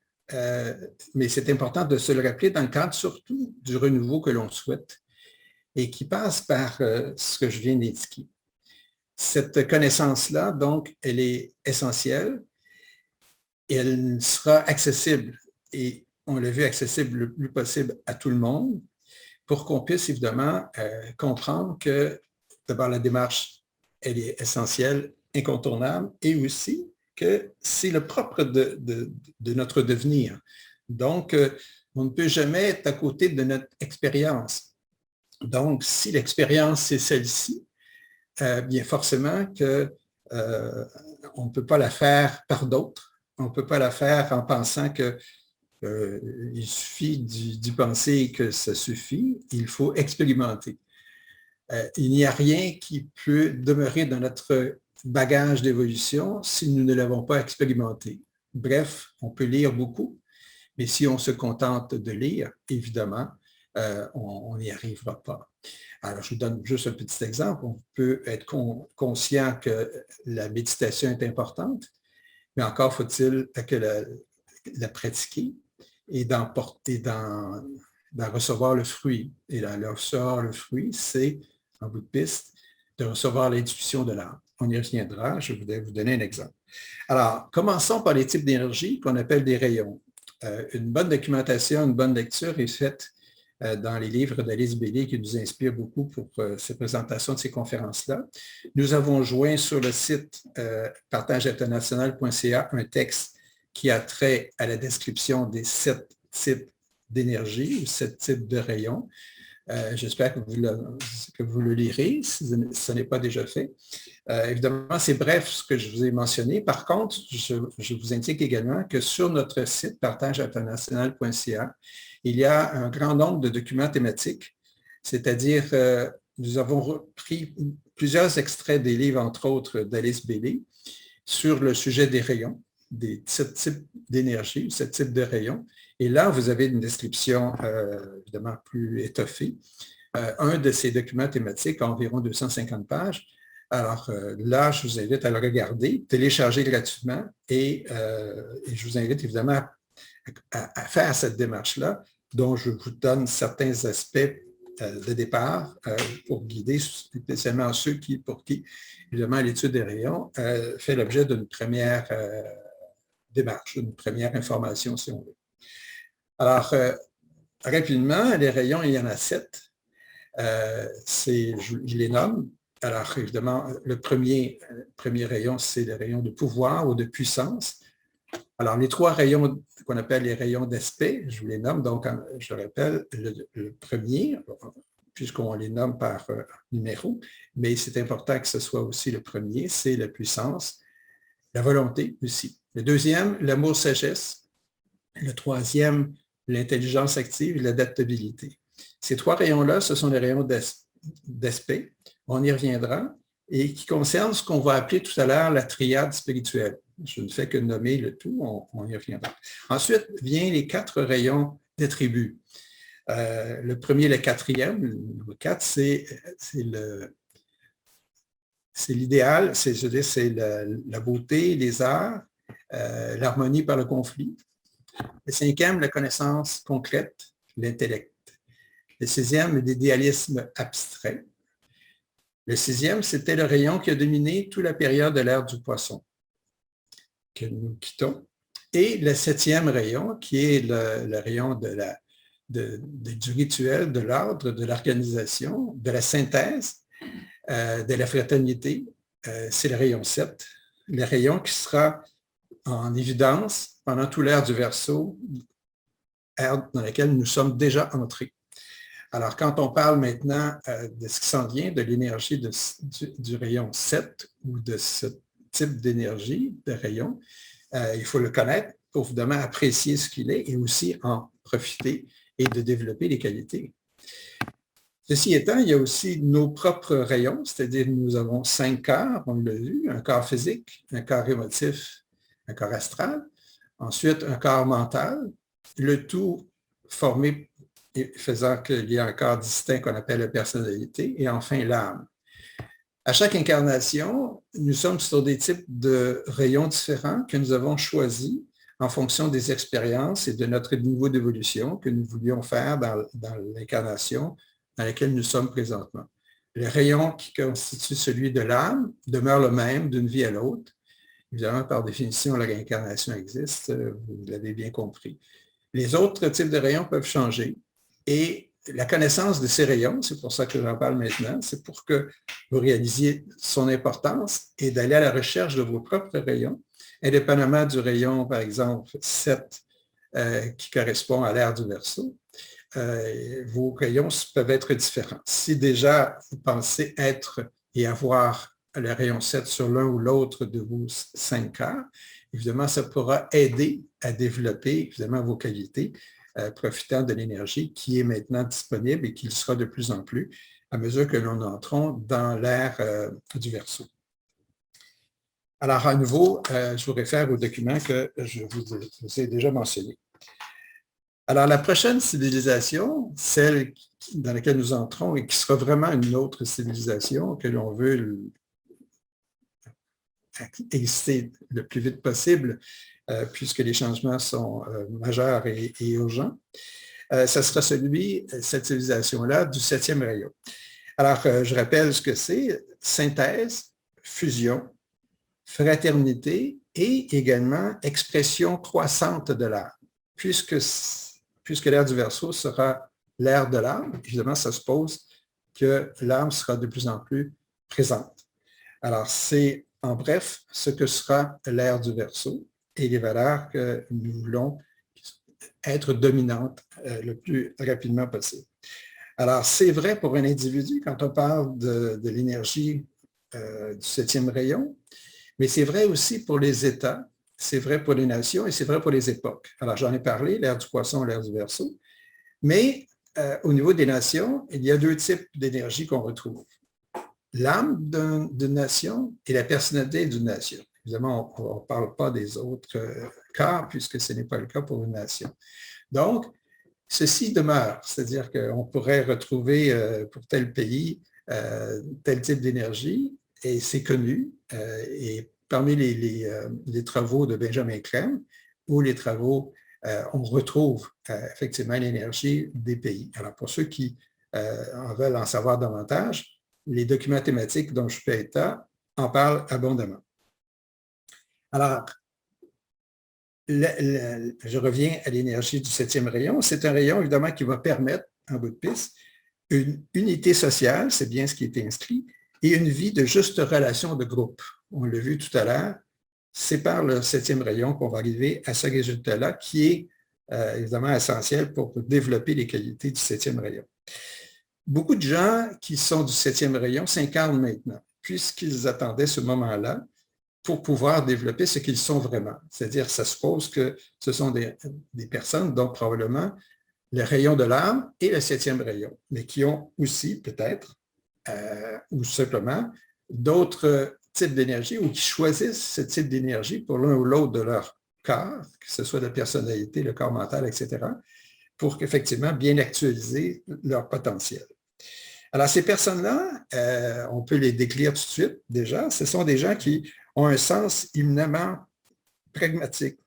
mais c'est important de se le rappeler dans le cadre surtout du renouveau que l'on souhaite et qui passe par ce que je viens d'indiquer. Cette connaissance-là, donc, elle est essentielle et elle sera accessible, et on l'a vu, accessible le plus possible à tout le monde pour qu'on puisse évidemment comprendre que d'abord la démarche, elle est essentielle, incontournable, et aussi que c'est le propre de notre devenir. Donc, on ne peut jamais être à côté de notre expérience. Donc, si l'expérience, c'est celle-ci, bien forcément qu'on ne peut pas la faire par d'autres. On ne peut pas la faire en pensant qu'il suffit d'y penser que ça suffit. Il faut expérimenter. Il n'y a rien qui peut demeurer dans notre bagage d'évolution si nous ne l'avons pas expérimenté. Bref, on peut lire beaucoup, mais si on se contente de lire, évidemment, on n'y arrivera pas. Alors, je vous donne juste un petit exemple. On peut être conscient que la méditation est importante, mais encore faut-il que la pratiquer et d'en recevoir le fruit. Et là, recevoir le fruit, c'est, en bout de piste, de recevoir l'intuition de l'âme. On y reviendra, je voudrais vous donner un exemple. Alors, commençons par les types d'énergie qu'on appelle des rayons. Une bonne documentation, une bonne lecture est faite dans les livres d'Alice Bailey qui nous inspirent beaucoup pour ces présentations de ces conférences-là. Nous avons joint sur le site partageinternational.ca un texte qui a trait à la description des 7 types d'énergie ou 7 types de rayons. J'espère que vous le lirez si ce n'est pas déjà fait. Évidemment, c'est bref ce que je vous ai mentionné. Par contre, je vous indique également que sur notre site partageinternational.ca, il y a un grand nombre de documents thématiques, c'est-à-dire nous avons repris plusieurs extraits des livres, entre autres, d'Alice Bailey, sur le sujet des rayons, des 7 types d'énergie, 7 types de rayons. Et là, vous avez une description évidemment plus étoffée. Un de ces documents thématiques a environ 250 pages. Alors là, je vous invite à le regarder, télécharger gratuitement et je vous invite évidemment à faire cette démarche-là, dont je vous donne certains aspects de départ pour guider spécialement ceux pour qui, évidemment, l'étude des rayons fait l'objet d'une première démarche, une première information, si on veut. Alors, rapidement, les rayons, il y en a 7. Je les nomme. Alors, évidemment, le premier rayon, c'est le rayon de pouvoir ou de puissance. Alors, les 3 rayons qu'on appelle les rayons d'aspect, je vous les nomme, donc je le rappelle, le premier, puisqu'on les nomme par numéro, mais c'est important que ce soit aussi le premier, c'est la puissance, la volonté aussi. Le deuxième, l'amour-sagesse. Le troisième, l'intelligence active et l'adaptabilité. Ces 3 rayons-là, ce sont les rayons d'aspect, on y reviendra, et qui concernent ce qu'on va appeler tout à l'heure la triade spirituelle. Je ne fais que nommer le tout, on y reviendra. Ensuite, viennent les 4 rayons d'attributs. Le premier, le quatrième, le 4, c'est l'idéal, c'est la beauté, les arts, l'harmonie par le conflit. Le 5e, la connaissance concrète, l'intellect. Le 6e, l'idéalisme abstrait. Le 6e, c'était le rayon qui a dominé toute la période de l'ère du poisson que nous quittons. Et le 7e rayon, qui est le rayon du rituel, de l'ordre, de l'organisation, de la synthèse, de la fraternité, c'est le rayon 7. Le rayon qui sera en évidence pendant toute l'ère du Verseau, ère dans laquelle nous sommes déjà entrés. Alors, quand on parle maintenant de ce qui s'en vient, de l'énergie du rayon 7 ou de ce type d'énergie, de rayon, il faut le connaître pour évidemment apprécier ce qu'il est et aussi en profiter et de développer les qualités. Ceci étant, il y a aussi nos propres rayons, c'est-à-dire nous avons 5 corps, on l'a vu, un corps physique, un corps émotif, un corps astral, ensuite un corps mental, le tout formé et faisant qu'il y a un corps distinct qu'on appelle la personnalité, et enfin l'âme. À chaque incarnation, nous sommes sur des types de rayons différents que nous avons choisis en fonction des expériences et de notre niveau d'évolution que nous voulions faire dans l'incarnation dans laquelle nous sommes présentement. Le rayon qui constitue celui de l'âme demeure le même d'une vie à l'autre. Évidemment, par définition, la réincarnation existe, vous l'avez bien compris. Les autres types de rayons peuvent changer et la connaissance de ces rayons, c'est pour ça que j'en parle maintenant, c'est pour que vous réalisiez son importance et d'aller à la recherche de vos propres rayons, indépendamment du rayon, par exemple, 7, qui correspond à l'ère du Verseau. Vos rayons peuvent être différents. Si déjà vous pensez être et avoir le rayon 7 sur l'un ou l'autre de vos 5 cœurs, évidemment, ça pourra aider à développer, évidemment, vos qualités, profitant de l'énergie qui est maintenant disponible et qui le sera de plus en plus à mesure que nous entrons dans l'ère du Verseau. Alors, à nouveau, je vous réfère au document que je vous ai déjà mentionné. Alors, la prochaine civilisation, celle dans laquelle nous entrons et qui sera vraiment une autre civilisation que l'on veut exister le plus vite possible, puisque les changements sont majeurs et urgents, ça sera cette civilisation-là, du 7e rayon. Alors, je rappelle ce que c'est: synthèse, fusion, fraternité et également expression croissante de l'âme. Puisque l'ère du Verseau sera l'ère de l'âme, évidemment, ça suppose que l'âme sera de plus en plus présente. Alors, c'est en bref ce que sera l'ère du Verseau et les valeurs que nous voulons être dominantes le plus rapidement possible. Alors, c'est vrai pour un individu quand on parle de l'énergie du 7e rayon, mais c'est vrai aussi pour les États, c'est vrai pour les nations et c'est vrai pour les époques. Alors, j'en ai parlé, l'ère du Poisson, l'ère du Verseau, mais au niveau des nations, il y a 2 types d'énergie qu'on retrouve: l'âme d'une nation et la personnalité d'une nation. Évidemment, on ne parle pas des autres cas, puisque ce n'est pas le cas pour une nation. Donc, ceci demeure, c'est-à-dire qu'on pourrait retrouver pour tel pays tel type d'énergie, et c'est connu. Et parmi les travaux de Benjamin Crème, ou les travaux, on retrouve effectivement l'énergie des pays. Alors, pour ceux qui en veulent en savoir davantage, les documents thématiques dont je fais état en parlent abondamment. Alors, je reviens à l'énergie du 7e rayon. C'est un rayon, évidemment, qui va permettre, en bout de piste, une unité sociale, c'est bien ce qui est inscrit, et une vie de juste relation de groupe. On l'a vu tout à l'heure, c'est par le 7e rayon qu'on va arriver à ce résultat-là, qui est évidemment essentiel pour développer les qualités du 7e rayon. Beaucoup de gens qui sont du 7e rayon s'incarnent maintenant, puisqu'ils attendaient ce moment-là pour pouvoir développer ce qu'ils sont vraiment. C'est-à-dire, ça suppose que ce sont des personnes dont probablement le rayon de l'âme et le 7e rayon, mais qui ont aussi peut-être, ou simplement, d'autres types d'énergie ou qui choisissent ce type d'énergie pour l'un ou l'autre de leur corps, que ce soit la personnalité, le corps mental, etc., pour effectivement bien actualiser leur potentiel. Alors, ces personnes-là, on peut les décrire tout de suite déjà, ce sont des gens qui ont un sens éminemment pragmatique,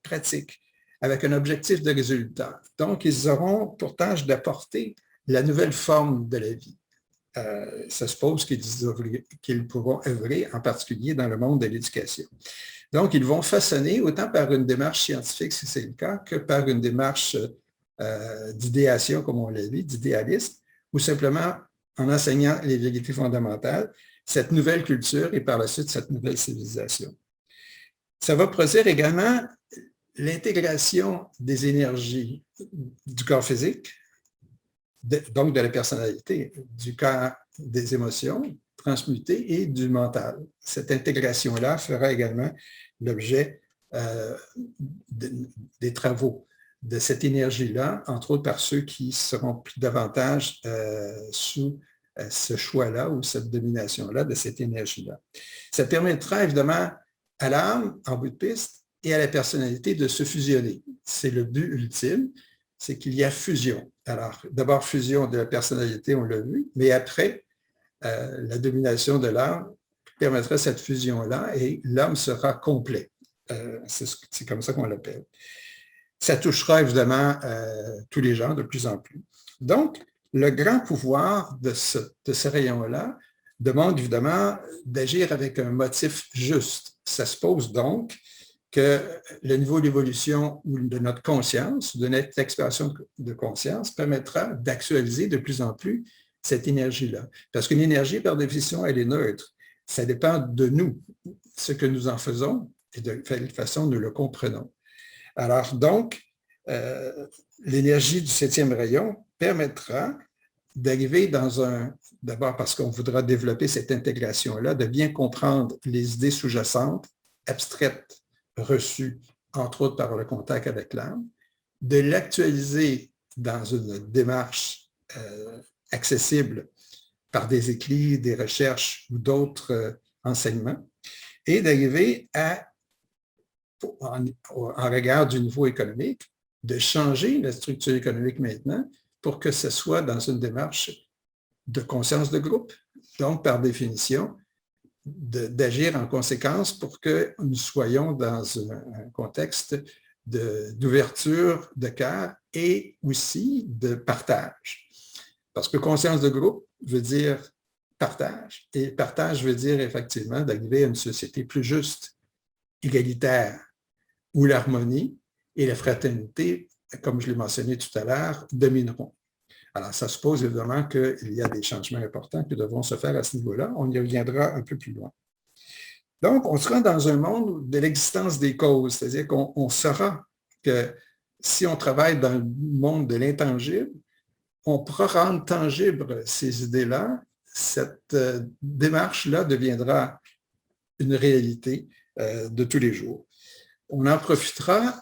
pratique, avec un objectif de résultat. Donc, ils auront pour tâche d'apporter la nouvelle forme de la vie. Ça suppose qu'ils pourront œuvrer, en particulier dans le monde de l'éducation. Donc, ils vont façonner, autant par une démarche scientifique, si c'est le cas, que par une démarche d'idéation, comme on l'a dit, d'idéalisme, ou simplement en enseignant les vérités fondamentales, cette nouvelle culture et par la suite cette nouvelle civilisation. Ça va produire également l'intégration des énergies du corps physique, donc de la personnalité, du corps des émotions transmutées et du mental. Cette intégration-là fera également l'objet des travaux de cette énergie-là, entre autres par ceux qui seront plus davantage sous ce choix-là ou cette domination-là de cette énergie-là. Ça permettra évidemment à l'âme, en bout de piste, et à la personnalité de se fusionner. C'est le but ultime, c'est qu'il y a fusion. Alors, d'abord, fusion de la personnalité, on l'a vu, mais après, la domination de l'âme permettra cette fusion-là et l'homme sera complet. C'est comme ça qu'on l'appelle. Ça touchera évidemment tous les gens de plus en plus. Donc, le grand pouvoir de ce rayon-là demande évidemment d'agir avec un motif juste. Ça suppose donc que le niveau d'évolution de notre conscience, de notre expansion de conscience, permettra d'actualiser de plus en plus cette énergie-là. Parce qu'une énergie, par définition, elle est neutre. Ça dépend de nous, ce que nous en faisons et de quelle façon nous le comprenons. Alors donc, l'énergie du 7e rayon permettra d'arriver dans d'abord parce qu'on voudra développer cette intégration-là, de bien comprendre les idées sous-jacentes, abstraites, reçues, entre autres par le contact avec l'âme, de l'actualiser dans une démarche accessible par des écrits, des recherches ou d'autres enseignements, et d'arriver en regard du niveau économique, de changer la structure économique maintenant pour que ce soit dans une démarche de conscience de groupe, donc par définition, d'agir en conséquence pour que nous soyons dans un contexte d'ouverture de cœur et aussi de partage. Parce que conscience de groupe veut dire partage, et partage veut dire effectivement d'arriver à une société plus juste, égalitaire, où l'harmonie et la fraternité, comme je l'ai mentionné tout à l'heure, domineront. Alors, ça suppose évidemment qu'il y a des changements importants qui devront se faire à ce niveau-là. On y reviendra un peu plus loin. Donc, on sera dans un monde de l'existence des causes, c'est-à-dire qu'on saura que si on travaille dans le monde de l'intangible, on pourra rendre tangible ces idées-là. Cette démarche-là deviendra une réalité de tous les jours. On en profitera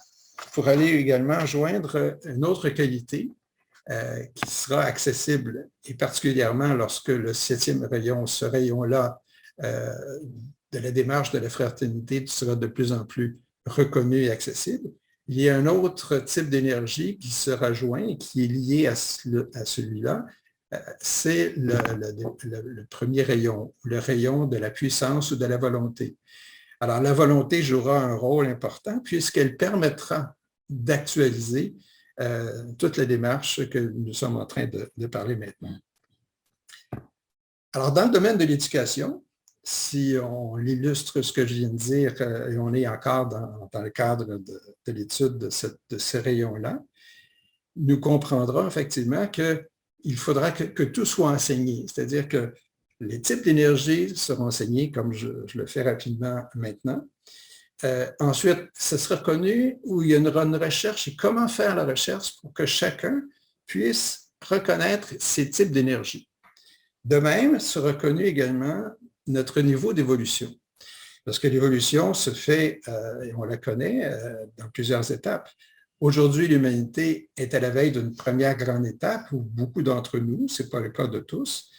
pour aller également joindre une autre qualité qui sera accessible, et particulièrement lorsque le 7e rayon, ce rayon-là de la démarche de la fraternité sera de plus en plus reconnu et accessible. Il y a un autre type d'énergie qui sera joint et qui est lié à celui-là. C'est le premier rayon, le rayon de la puissance ou de la volonté. Alors, la volonté jouera un rôle important puisqu'elle permettra d'actualiser toute la démarche que nous sommes en train de parler maintenant. Alors, dans le domaine de l'éducation, si on illustre ce que je viens de dire, et on est encore dans le cadre de l'étude de ce rayon-là, nous comprendrons effectivement qu'il faudra que tout soit enseigné, c'est-à-dire que les types d'énergie seront enseignés comme je le fais rapidement maintenant. Ensuite, ce sera connu où il y aura une recherche et comment faire la recherche pour que chacun puisse reconnaître ces types d'énergie. De même, sera connu également notre niveau d'évolution. Parce que l'évolution se fait, et on la connaît, dans plusieurs étapes. Aujourd'hui, l'humanité est à la veille d'une première grande étape où beaucoup d'entre nous, ce n'est pas le cas de tous,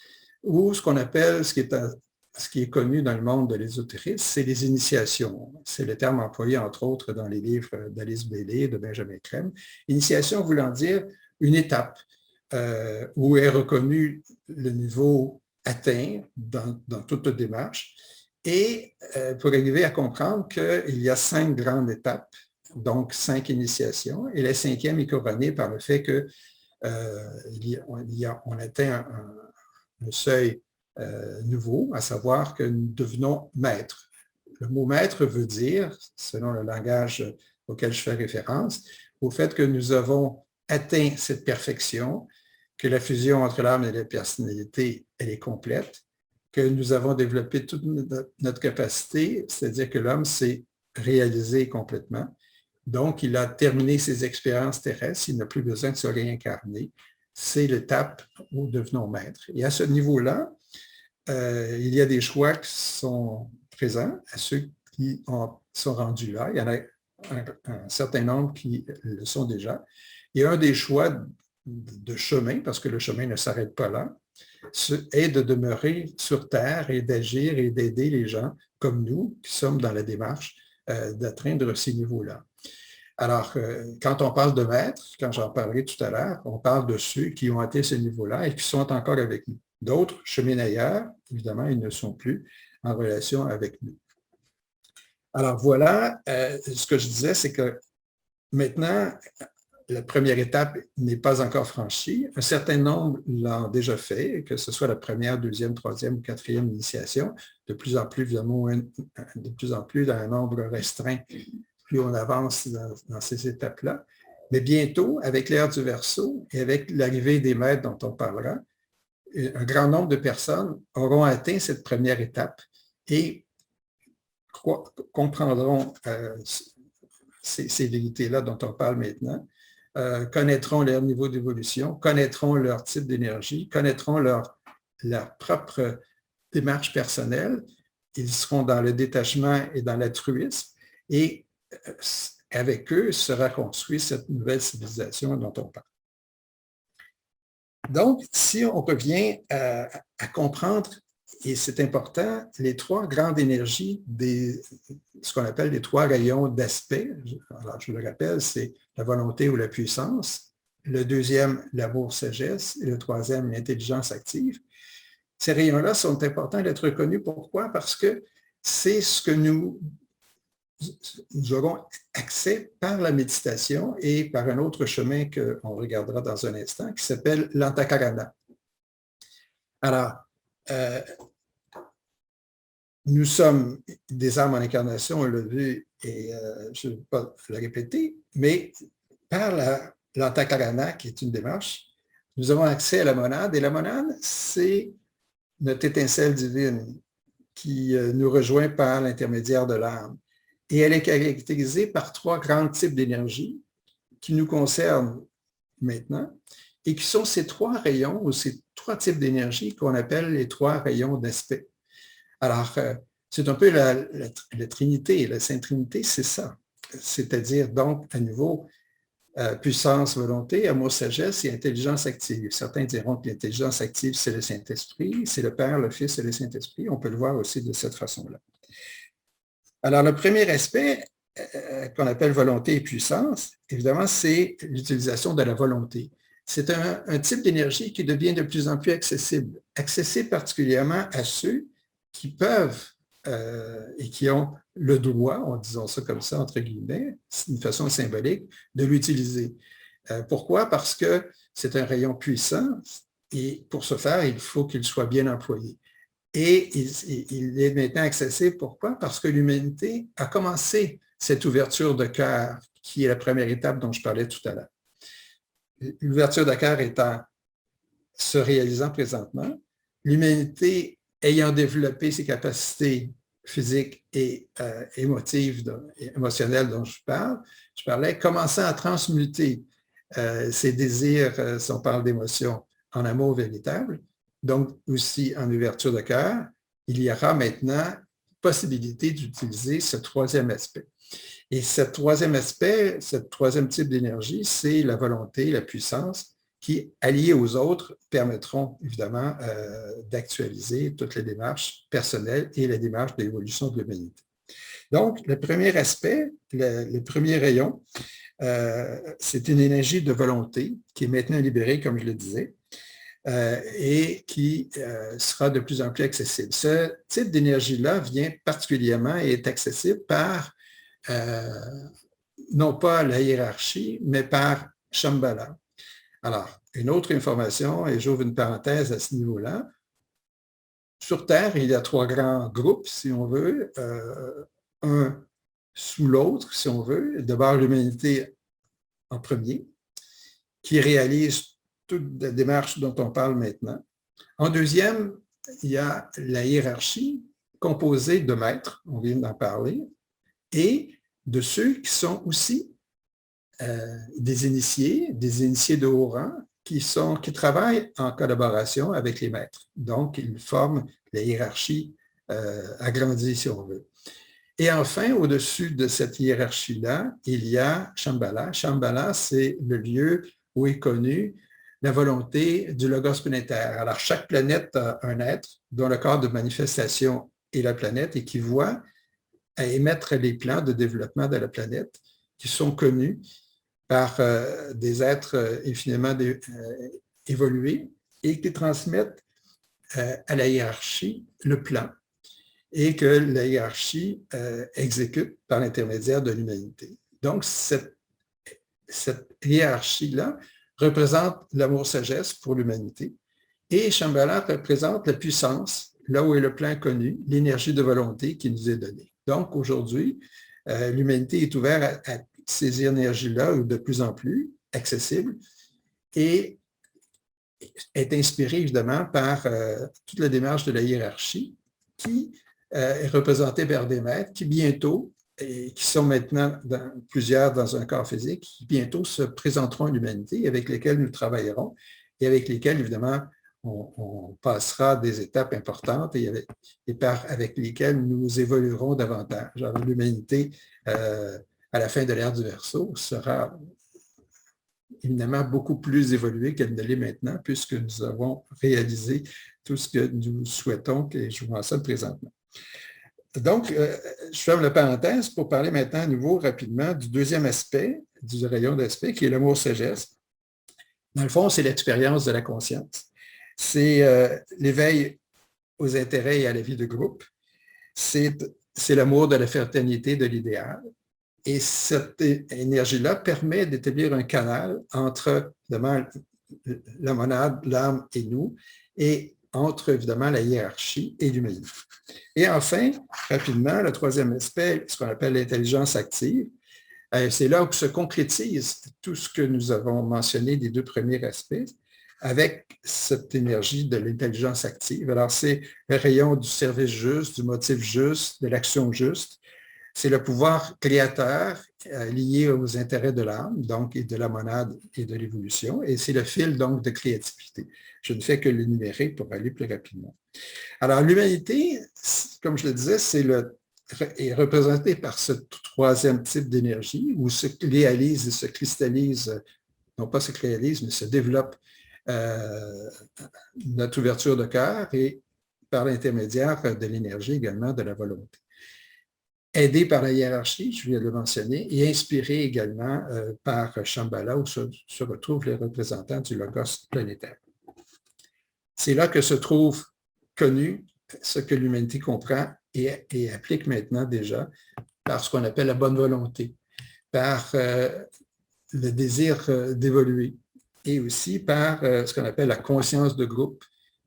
où ce qu'on appelle, ce qui est connu dans le monde de l'ésotérisme, c'est les initiations. C'est le terme employé, entre autres, dans les livres d'Alice Bailey et de Benjamin Crème. Initiation voulant dire une étape où est reconnu le niveau atteint dans toute démarche et pour arriver à comprendre qu'il y a 5 grandes étapes, donc 5 initiations, et la 5e est couronnée par le fait qu'on atteint un seuil nouveau, à savoir que nous devenons maîtres. Le mot maître veut dire, selon le langage auquel je fais référence, au fait que nous avons atteint cette perfection, que la fusion entre l'âme et la personnalité, elle est complète, que nous avons développé toute notre capacité, c'est-à-dire que l'homme s'est réalisé complètement. Donc, il a terminé ses expériences terrestres, il n'a plus besoin de se réincarner. C'est l'étape où nous devenons maîtres. Et à ce niveau-là, il y a des choix qui sont présents à ceux qui sont rendus là. Il y en a un certain nombre qui le sont déjà. Et un des choix de chemin, parce que le chemin ne s'arrête pas là, est de demeurer sur Terre et d'agir et d'aider les gens comme nous qui sommes dans la démarche d'atteindre ces niveaux-là. Alors, quand on parle de maîtres, quand j'en parlerai tout à l'heure, on parle de ceux qui ont atteint ce niveau-là et qui sont encore avec nous. D'autres cheminent ailleurs, évidemment, ils ne sont plus en relation avec nous. Alors voilà, ce que je disais, c'est que maintenant, la première étape n'est pas encore franchie. Un certain nombre l'ont déjà fait, que ce soit la première, deuxième, troisième ou quatrième initiation, de plus en plus, évidemment, de plus en plus dans un nombre restreint, plus on avance dans ces étapes-là. Mais bientôt, avec l'ère du Verseau et avec l'arrivée des maîtres dont on parlera, un grand nombre de personnes auront atteint cette première étape et comprendront ces vérités-là dont on parle maintenant, connaîtront leur niveau d'évolution, connaîtront leur type d'énergie, connaîtront leur propre démarche personnelle. Ils seront dans le détachement et dans l'altruisme et avec eux sera construite cette nouvelle civilisation dont on parle. Donc, si on revient à comprendre, et c'est important, les trois grandes énergies, ce qu'on appelle les trois rayons d'aspect, alors je le rappelle, c'est la volonté ou la puissance, le deuxième, l'amour-sagesse, et le troisième, l'intelligence active. Ces rayons-là sont importants d'être reconnus. Pourquoi? Parce que c'est ce que nous aurons accès par la méditation et par un autre chemin qu'on regardera dans un instant, qui s'appelle l'antakarana. Alors, nous sommes des âmes en incarnation, on l'a vu, et je ne vais pas le répéter, mais par l'antakarana, qui est une démarche, nous avons accès à la monade, et la monade, c'est notre étincelle divine qui nous rejoint par l'intermédiaire de l'âme. Et elle est caractérisée par trois grands types d'énergie qui nous concernent maintenant et qui sont ces trois rayons ou ces trois types d'énergie qu'on appelle les trois rayons d'aspect. Alors, c'est un peu la Trinité, la Sainte Trinité, c'est ça. C'est-à-dire donc, à nouveau, puissance, volonté, amour, sagesse et intelligence active. Certains diront que l'intelligence active, c'est le Saint-Esprit, c'est le Père, le Fils et le Saint-Esprit. On peut le voir aussi de cette façon-là. Alors, le premier aspect qu'on appelle volonté et puissance, évidemment, c'est l'utilisation de la volonté. C'est un type d'énergie qui devient de plus en plus accessible particulièrement à ceux qui peuvent et qui ont le droit, en disant ça comme ça, entre guillemets, d'une façon symbolique, de l'utiliser. Pourquoi? Parce que c'est un rayon puissant et pour ce faire, il faut qu'il soit bien employé. Et il est maintenant accessible. Pourquoi? Parce que l'humanité a commencé cette ouverture de cœur, qui est la première étape dont je parlais tout à l'heure. L'ouverture de cœur se réalisant présentement, l'humanité ayant développé ses capacités physiques et émotionnelles dont je parlais, commençant à transmuter ses désirs, si on parle d'émotions, en amour véritable, donc aussi en ouverture de cœur, il y aura maintenant possibilité d'utiliser ce troisième aspect. Et ce troisième aspect, ce troisième type d'énergie, c'est la volonté, la puissance, qui, alliés aux autres, permettront évidemment d'actualiser toutes les démarches personnelles et les démarches d'évolution de l'humanité. Donc, le premier aspect, le premier rayon, c'est une énergie de volonté qui est maintenant libérée, comme je le disais, et qui sera de plus en plus accessible. Ce type d'énergie-là vient particulièrement et est accessible par, non pas la hiérarchie, mais par Shambhala. Alors, une autre information, et j'ouvre une parenthèse à ce niveau-là. Sur Terre, il y a trois grands groupes, si on veut, un sous l'autre, si on veut. D'abord, l'humanité en premier, qui réalise toute la démarche dont on parle maintenant. En deuxième, il y a la hiérarchie composée de maîtres, on vient d'en parler, et de ceux qui sont aussi des initiés de haut rang qui travaillent en collaboration avec les maîtres. Donc, ils forment la hiérarchie agrandie, si on veut. Et enfin, au-dessus de cette hiérarchie-là, il y a Shambhala. Shambhala, c'est le lieu où est connue la volonté du Logos planétaire. Alors, chaque planète a un être dont le corps de manifestation est la planète et qui voit à émettre les plans de développement de la planète qui sont connus par des êtres infiniment évolués et qui transmettent à la hiérarchie le plan et que la hiérarchie exécute par l'intermédiaire de l'humanité. Donc, cette hiérarchie-là représente l'amour-sagesse pour l'humanité et Shambhala représente la puissance, là où est le plan connu, l'énergie de volonté qui nous est donnée. Donc, aujourd'hui, l'humanité est ouverte à ces énergies-là de plus en plus accessibles et est inspirée évidemment par toute la démarche de la hiérarchie qui est représentée par des maîtres qui bientôt, et qui sont maintenant plusieurs dans un corps physique, qui bientôt se présenteront à l'humanité, avec lesquels nous travaillerons et avec lesquels, évidemment, on passera des étapes importantes et avec lesquelles nous évoluerons davantage. Alors, l'humanité, à la fin de l'ère du Verseau, sera évidemment beaucoup plus évoluée qu'elle ne l'est maintenant, puisque nous avons réalisé tout ce que nous souhaitons, et je vous mentionne présentement. Donc, je ferme la parenthèse pour parler maintenant à nouveau rapidement du deuxième aspect, du rayon d'aspect, qui est l'amour-sagesse. Dans le fond, c'est l'expérience de la conscience. C'est l'éveil aux intérêts et à la vie de groupe. C'est l'amour de la fraternité, de l'idéal. Et cette énergie-là permet d'établir un canal entre, évidemment, la monade, l'âme et nous, et entre, évidemment, la hiérarchie et l'humanité. Et enfin, rapidement, le troisième aspect, ce qu'on appelle l'intelligence active, c'est là où se concrétise tout ce que nous avons mentionné des deux premiers aspects, avec cette énergie de l'intelligence active. Alors, c'est le rayon du service juste, du motif juste, de l'action juste. C'est le pouvoir créateur lié aux intérêts de l'âme, donc, et de la monade et de l'évolution, et c'est le fil, donc, de créativité. Je ne fais que l'énumérer pour aller plus rapidement. Alors, l'humanité, comme je le disais, est représentée par ce troisième type d'énergie où se réalise et se cristallise, non pas se réalise, mais se développe notre ouverture de cœur et par l'intermédiaire de l'énergie également de la volonté. Aidé par la hiérarchie, je viens de le mentionner, et inspiré également par Shambhala, où se retrouvent les représentants du logos planétaire. C'est là que se trouve connu ce que l'humanité comprend et applique maintenant déjà par ce qu'on appelle la bonne volonté, par le désir d'évoluer et aussi par ce qu'on appelle la conscience de groupe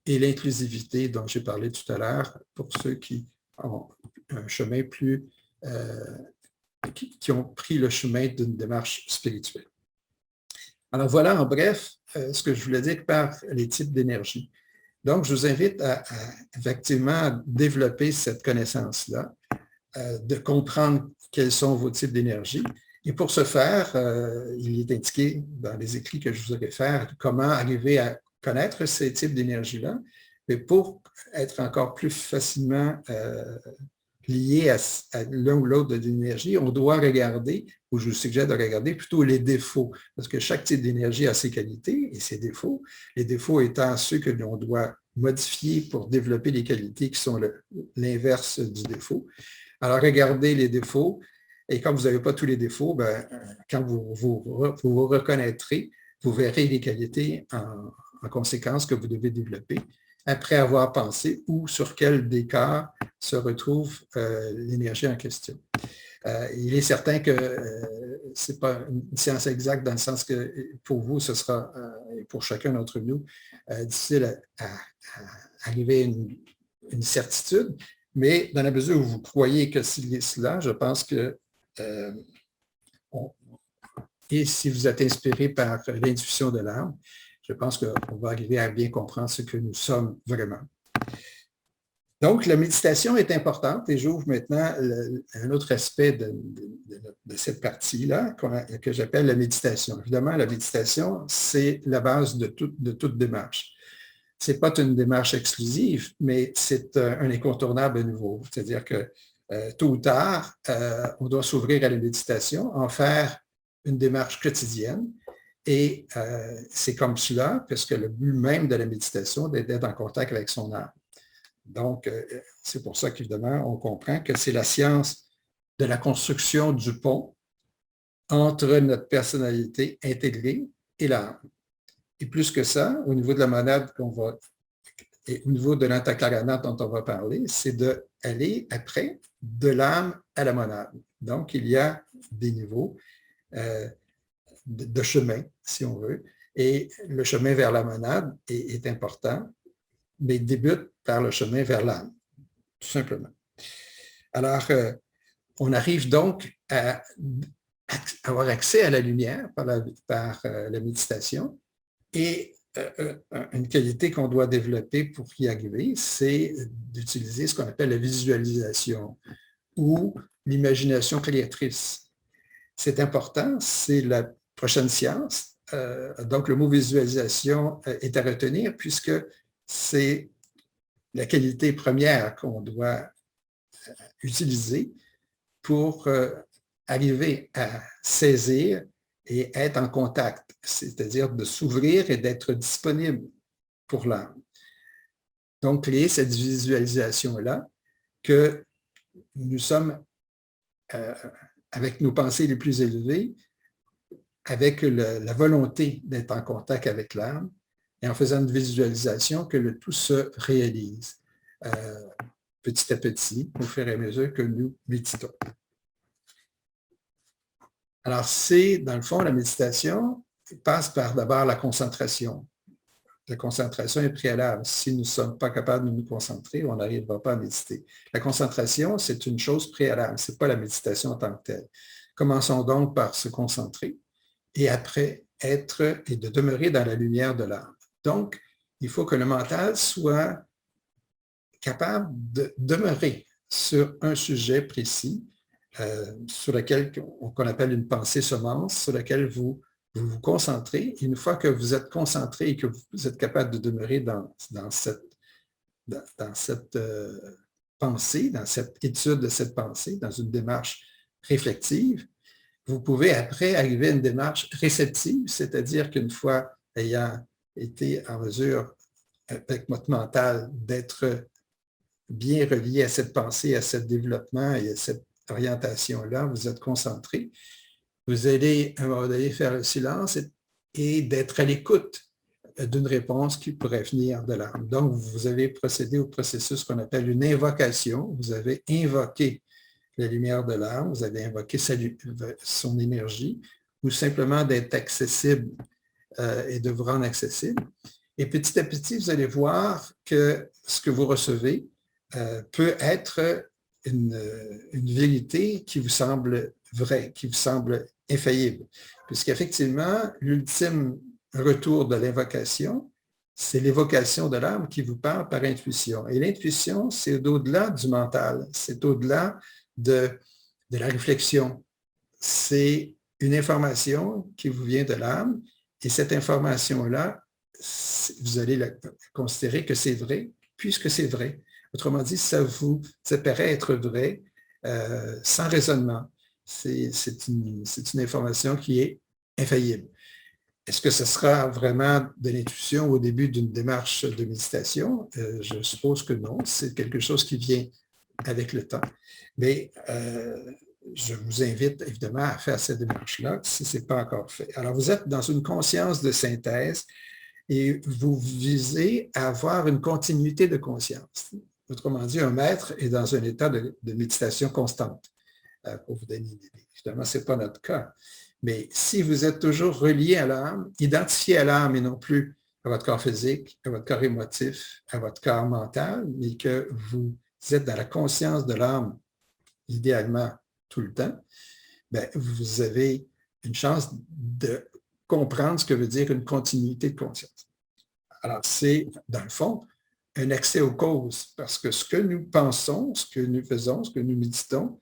et l'inclusivité dont j'ai parlé tout à l'heure pour ceux qui ont un chemin plus, qui ont pris le chemin d'une démarche spirituelle. Alors voilà en bref ce que je voulais dire par les types d'énergie. Donc, je vous invite à effectivement développer cette connaissance-là, de comprendre quels sont vos types d'énergie. Et pour ce faire, il est indiqué dans les écrits que je vous réfère comment arriver à connaître ces types d'énergie-là. Mais pour être encore plus facilement lié à l'un ou l'autre de l'énergie, on doit regarder, ou je vous suggère de regarder plutôt les défauts, parce que chaque type d'énergie a ses qualités et ses défauts, les défauts étant ceux que l'on doit modifier pour développer les qualités qui sont l'inverse du défaut. Alors, regardez les défauts, et quand vous n'avez pas tous les défauts, ben, quand vous reconnaîtrez, vous verrez les qualités en conséquence que vous devez développer après avoir pensé où, sur quel décor se retrouve l'énergie en question. Il est certain que ce n'est pas une science exacte dans le sens que pour vous, ce sera, pour chacun d'entre nous, difficile à arriver à une certitude, mais dans la mesure où vous croyez que c'est cela, je pense que, et si vous êtes inspiré par l'intuition de l'âme, je pense qu'on va arriver à bien comprendre ce que nous sommes vraiment. Donc, la méditation est importante et j'ouvre maintenant un autre aspect de cette partie-là que j'appelle la méditation. Évidemment, la méditation, c'est la base de toute démarche. Ce n'est pas une démarche exclusive, mais c'est un incontournable nouveau. C'est-à-dire que tôt ou tard, on doit s'ouvrir à la méditation, en faire une démarche quotidienne. Et c'est comme cela, parce que le but même de la méditation, c'est d'être en contact avec son âme. Donc, c'est pour ça qu'évidemment, on comprend que c'est la science de la construction du pont entre notre personnalité intégrée et l'âme. Et plus que ça, au niveau de la monade et au niveau de l'antakarana dont on va parler, c'est d'aller après de l'âme à la monade. Donc, il y a des niveaux de chemin, si on veut, et le chemin vers la monade est important, mais débute par le chemin vers l'âme, tout simplement. Alors, on arrive donc à avoir accès à la lumière par la méditation. Et une qualité qu'on doit développer pour y arriver, c'est d'utiliser ce qu'on appelle la visualisation ou l'imagination créatrice. C'est important, c'est la prochaine science. Donc, le mot visualisation est à retenir puisque c'est la qualité première qu'on doit utiliser pour arriver à saisir et être en contact, c'est-à-dire de s'ouvrir et d'être disponible pour l'âme. Donc, créer cette visualisation-là que nous sommes avec nos pensées les plus élevées, avec la volonté d'être en contact avec l'âme et en faisant une visualisation que le tout se réalise petit à petit au fur et à mesure que nous méditons. Alors, dans le fond, la méditation passe par d'abord la concentration. La concentration est préalable. Si nous ne sommes pas capables de nous concentrer, on n'arrivera pas à méditer. La concentration, c'est une chose préalable, ce n'est pas la méditation en tant que telle. Commençons donc par se concentrer et après être et de demeurer dans la lumière de l'âme. Donc, il faut que le mental soit capable de demeurer sur un sujet précis, sur lequel qu'on appelle une pensée semence, sur laquelle vous vous concentrez. Une fois que vous êtes concentré et que vous êtes capable de demeurer dans cette pensée, dans cette étude de cette pensée, dans une démarche réflexive, vous pouvez après arriver à une démarche réceptive, c'est-à-dire qu'une fois ayant été en mesure avec votre mental d'être bien relié à cette pensée, à ce développement et à cette orientation-là, vous êtes concentré. Vous allez à un moment donné faire le silence et d'être à l'écoute d'une réponse qui pourrait venir de l'âme. Donc, vous avez procédé au processus qu'on appelle une invocation. Vous avez invoqué la lumière de l'âme, vous avez invoqué son énergie, ou simplement d'être accessible et de vous rendre accessible. Et petit à petit, vous allez voir que ce que vous recevez peut être une vérité qui vous semble vraie, qui vous semble infaillible. Puisqu'effectivement, l'ultime retour de l'invocation, c'est l'évocation de l'âme qui vous parle par intuition. Et l'intuition, c'est au-delà du mental, c'est au-delà de la réflexion. C'est une information qui vous vient de l'âme et cette information-là, vous allez la considérer que c'est vrai, puisque c'est vrai. Autrement dit, ça paraît être vrai sans raisonnement. C'est une information qui est infaillible. Est-ce que ce sera vraiment de l'intuition au début d'une démarche de méditation? Je suppose que non. C'est quelque chose qui vient avec le temps. Mais je vous invite évidemment à faire cette démarche-là si ce n'est pas encore fait. Alors, vous êtes dans une conscience de synthèse et vous visez à avoir une continuité de conscience. Autrement dit, un maître est dans un état de méditation constante, pour vous donner une idée. Évidemment, ce n'est pas notre cas. Mais si vous êtes toujours relié à l'âme, identifié à l'âme et non plus à votre corps physique, à votre corps émotif, à votre corps mental, mais que vous êtes dans la conscience de l'âme, idéalement tout le temps, bien, vous avez une chance de comprendre ce que veut dire une continuité de conscience. Alors, c'est, dans le fond, un accès aux causes, parce que ce que nous pensons, ce que nous faisons, ce que nous méditons,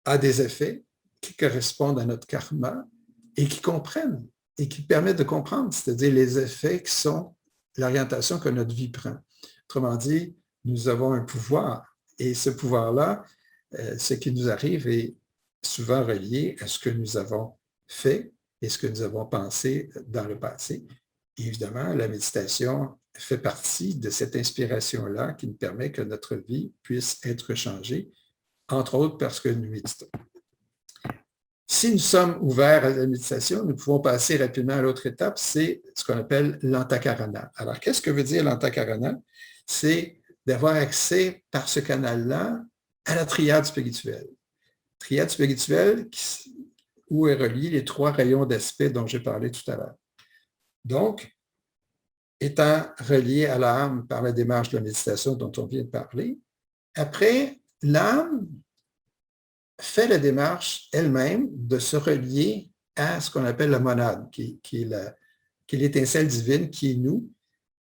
a des effets qui correspondent à notre karma et qui comprennent et qui permettent de comprendre, c'est-à-dire les effets qui sont l'orientation que notre vie prend. Autrement dit, nous avons un pouvoir et ce pouvoir-là, ce qui nous arrive est souvent relié à ce que nous avons fait et ce que nous avons pensé dans le passé. Et évidemment, la méditation fait partie de cette inspiration-là qui nous permet que notre vie puisse être changée, entre autres parce que nous méditons. Si nous sommes ouverts à la méditation, nous pouvons passer rapidement à l'autre étape, c'est ce qu'on appelle l'antakarana. Alors, qu'est-ce que veut dire l'antakarana? C'est d'avoir accès par ce canal-là à la triade spirituelle. Triade spirituelle où est relié les 3 rayons d'aspect dont j'ai parlé tout à l'heure. Donc, étant relié à l'âme par la démarche de la méditation dont on vient de parler, après, l'âme fait la démarche elle-même de se relier à ce qu'on appelle la monade, qui est l'étincelle divine qui est nous,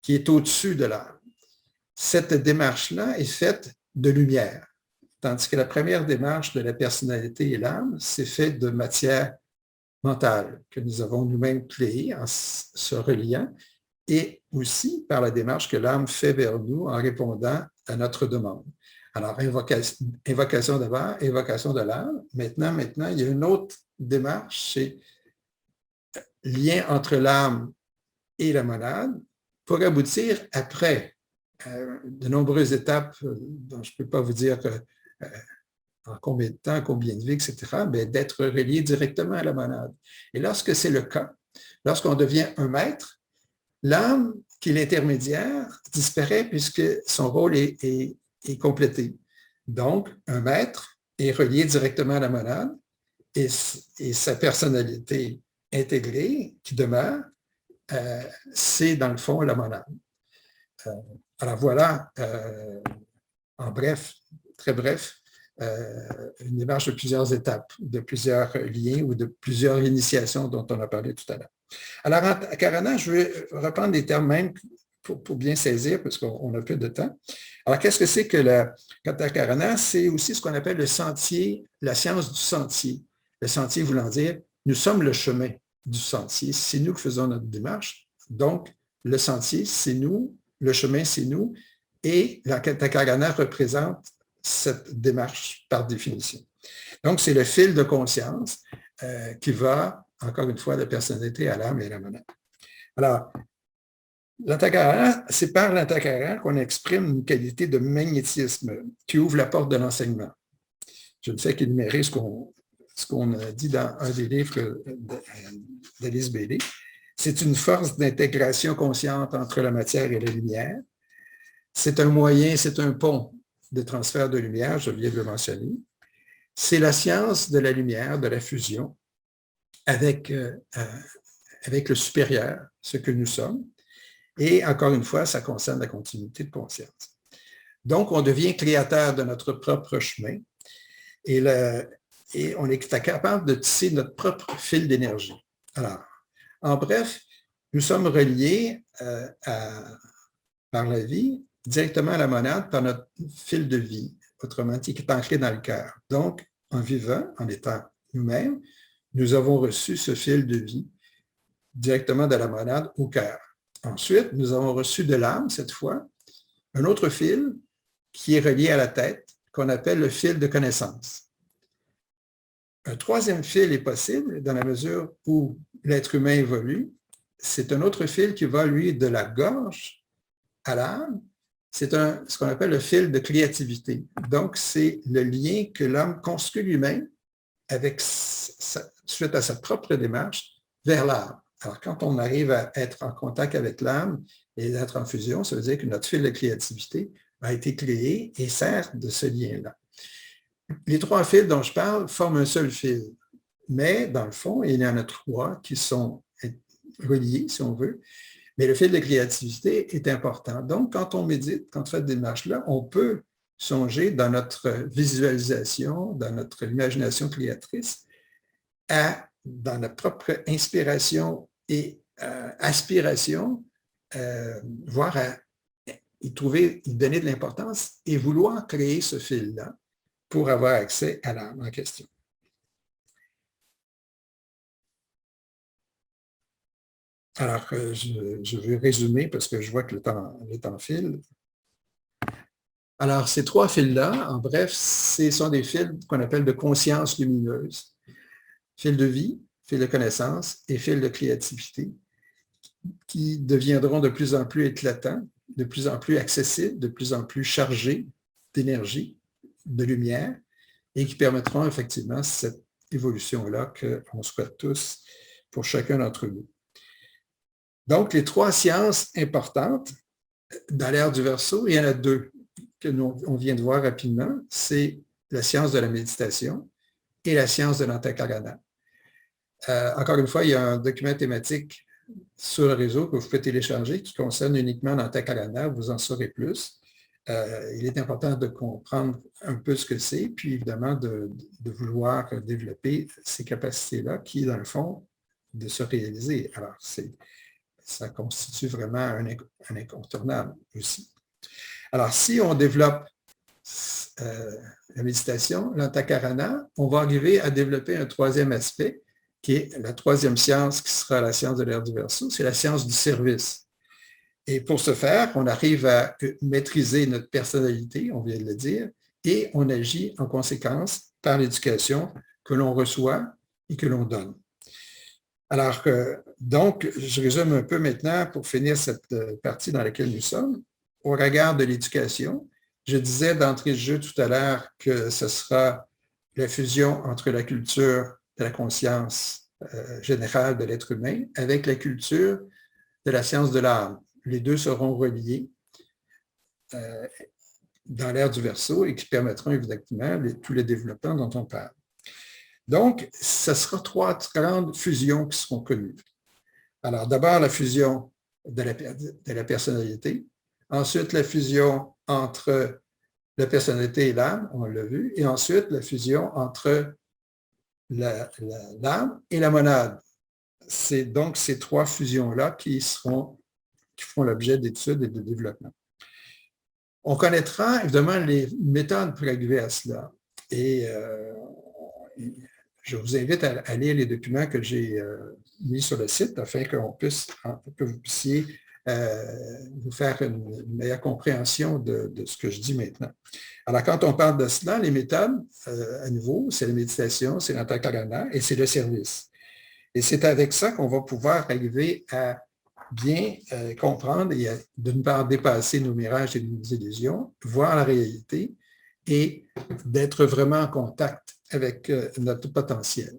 qui est au-dessus de l'âme. Cette démarche-là est faite de lumière, tandis que la première démarche de la personnalité et l'âme, c'est fait de matière mentale que nous avons nous-mêmes créée en se reliant et aussi par la démarche que l'âme fait vers nous en répondant à notre demande. Alors, invocation d'abord, évocation de l'âme. Maintenant, il y a une autre démarche, c'est lien entre l'âme et la monade pour aboutir après de nombreuses étapes dont je ne peux pas vous dire en combien de temps, combien de vies, etc., mais d'être relié directement à la monade. Et lorsque c'est le cas, lorsqu'on devient un maître, l'âme, qui est l'intermédiaire, disparaît puisque son rôle est complété. Donc, un maître est relié directement à la monade et sa personnalité intégrée qui demeure, c'est dans le fond la monade. Alors voilà, en bref, très bref, une démarche de plusieurs étapes, de plusieurs liens ou de plusieurs initiations dont on a parlé tout à l'heure. Alors, en Karana, je vais reprendre les termes même pour bien saisir, parce qu'on a peu de temps. Alors, qu'est-ce que c'est que la Karana? C'est aussi ce qu'on appelle le sentier, la science du sentier. Le sentier voulant dire, nous sommes le chemin du sentier. C'est nous qui faisons notre démarche. Donc, le sentier, c'est nous, le chemin, c'est nous, et la Karana représente cette démarche par définition. Donc, c'est le fil de conscience qui va, encore une fois, de la personnalité à l'âme et à la monade. Alors, l'antakarana, c'est par l'antakarana qu'on exprime une qualité de magnétisme qui ouvre la porte de l'enseignement. Je ne fais qu'énumérer ce qu'on a dit dans un des livres d'Alice Bailey. C'est une force d'intégration consciente entre la matière et la lumière. C'est un moyen, c'est un pont de transfert de lumière, je viens de le mentionner. C'est la science de la lumière, de la fusion, avec le supérieur, ce que nous sommes. Et encore une fois, ça concerne la continuité de conscience. Donc, on devient créateur de notre propre chemin et on est capable de tisser notre propre fil d'énergie. Alors, en bref, nous sommes reliés par la vie directement à la monade par notre fil de vie, autrement dit, qui est ancré dans le cœur. Donc, en vivant, en étant nous-mêmes, nous avons reçu ce fil de vie directement de la monade au cœur. Ensuite, nous avons reçu de l'âme, cette fois, un autre fil qui est relié à la tête, qu'on appelle le fil de connaissance. Un troisième fil est possible dans la mesure où l'être humain évolue. C'est un autre fil qui va, lui, de la gorge à l'âme. C'est ce qu'on appelle le fil de créativité. Donc, c'est le lien que l'homme construit lui-même suite à sa propre démarche vers l'âme. Alors, quand on arrive à être en contact avec l'âme et d'être en fusion, ça veut dire que notre fil de créativité a été créé et sert de ce lien-là. Les 3 fils dont je parle forment un seul fil, mais dans le fond, il y en a 3 qui sont reliés, si on veut, mais le fil de créativité est important. Donc, quand on médite, quand on fait des démarches-là, on peut songer dans notre visualisation, dans notre imagination créatrice, dans notre propre inspiration et aspiration, voire à y donner de l'importance et vouloir créer ce fil-là pour avoir accès à l'âme en question. Alors, je vais résumer parce que je vois que le temps file. Alors, ces 3 fils-là, en bref, ce sont des fils qu'on appelle de conscience lumineuse. Fil de vie, fil de connaissance et fil de créativité qui deviendront de plus en plus éclatants, de plus en plus accessibles, de plus en plus chargés d'énergie, de lumière et qui permettront effectivement cette évolution-là qu'on souhaite tous pour chacun d'entre nous. Donc, les trois sciences importantes dans l'ère du Verseau, il y en a deux que on vient de voir rapidement, c'est la science de la méditation et la science de l'antakarana. Encore une fois, il y a un document thématique sur le réseau que vous pouvez télécharger qui concerne uniquement l'antakarana, vous en saurez plus. Il est important de comprendre un peu ce que c'est, puis évidemment de vouloir développer ces capacités-là qui, dans le fond, de se réaliser. Alors, ça constitue vraiment un incontournable aussi. Alors, si on développe la méditation, l'antakarana, on va arriver à développer un troisième aspect, qui est la troisième science, qui sera la science de l'ère du Verseau, c'est la science du service. Et pour ce faire, on arrive à maîtriser notre personnalité, on vient de le dire, et on agit en conséquence par l'éducation que l'on reçoit et que l'on donne. Alors, donc, je résume un peu maintenant pour finir cette partie dans laquelle nous sommes. Au regard de l'éducation, je disais d'entrée de jeu tout à l'heure que ce sera la fusion entre la culture de la conscience générale de l'être humain avec la culture de la science de l'âme. Les deux seront reliés dans l'ère du Verseau et qui permettront évidemment tous les développements dont on parle. Donc, ce sera trois grandes fusions qui seront connues. Alors, d'abord, la fusion de la personnalité, ensuite la fusion entre la personnalité et l'âme, on l'a vu, et ensuite la fusion entre l'âme et la monade. C'est donc ces trois fusions-là qui feront l'objet d'études et de développement. On connaîtra évidemment les méthodes pour arriver à cela. Et je vous invite à lire les documents que j'ai mis sur le site afin que vous puissiez vous faire une meilleure compréhension de ce que je dis maintenant. Alors, quand on parle de cela, les méthodes, à nouveau, c'est la méditation, c'est l'antakarana et c'est le service. Et c'est avec ça qu'on va pouvoir arriver à bien comprendre et d'une part dépasser nos mirages et nos illusions, voir la réalité et d'être vraiment en contact avec notre potentiel.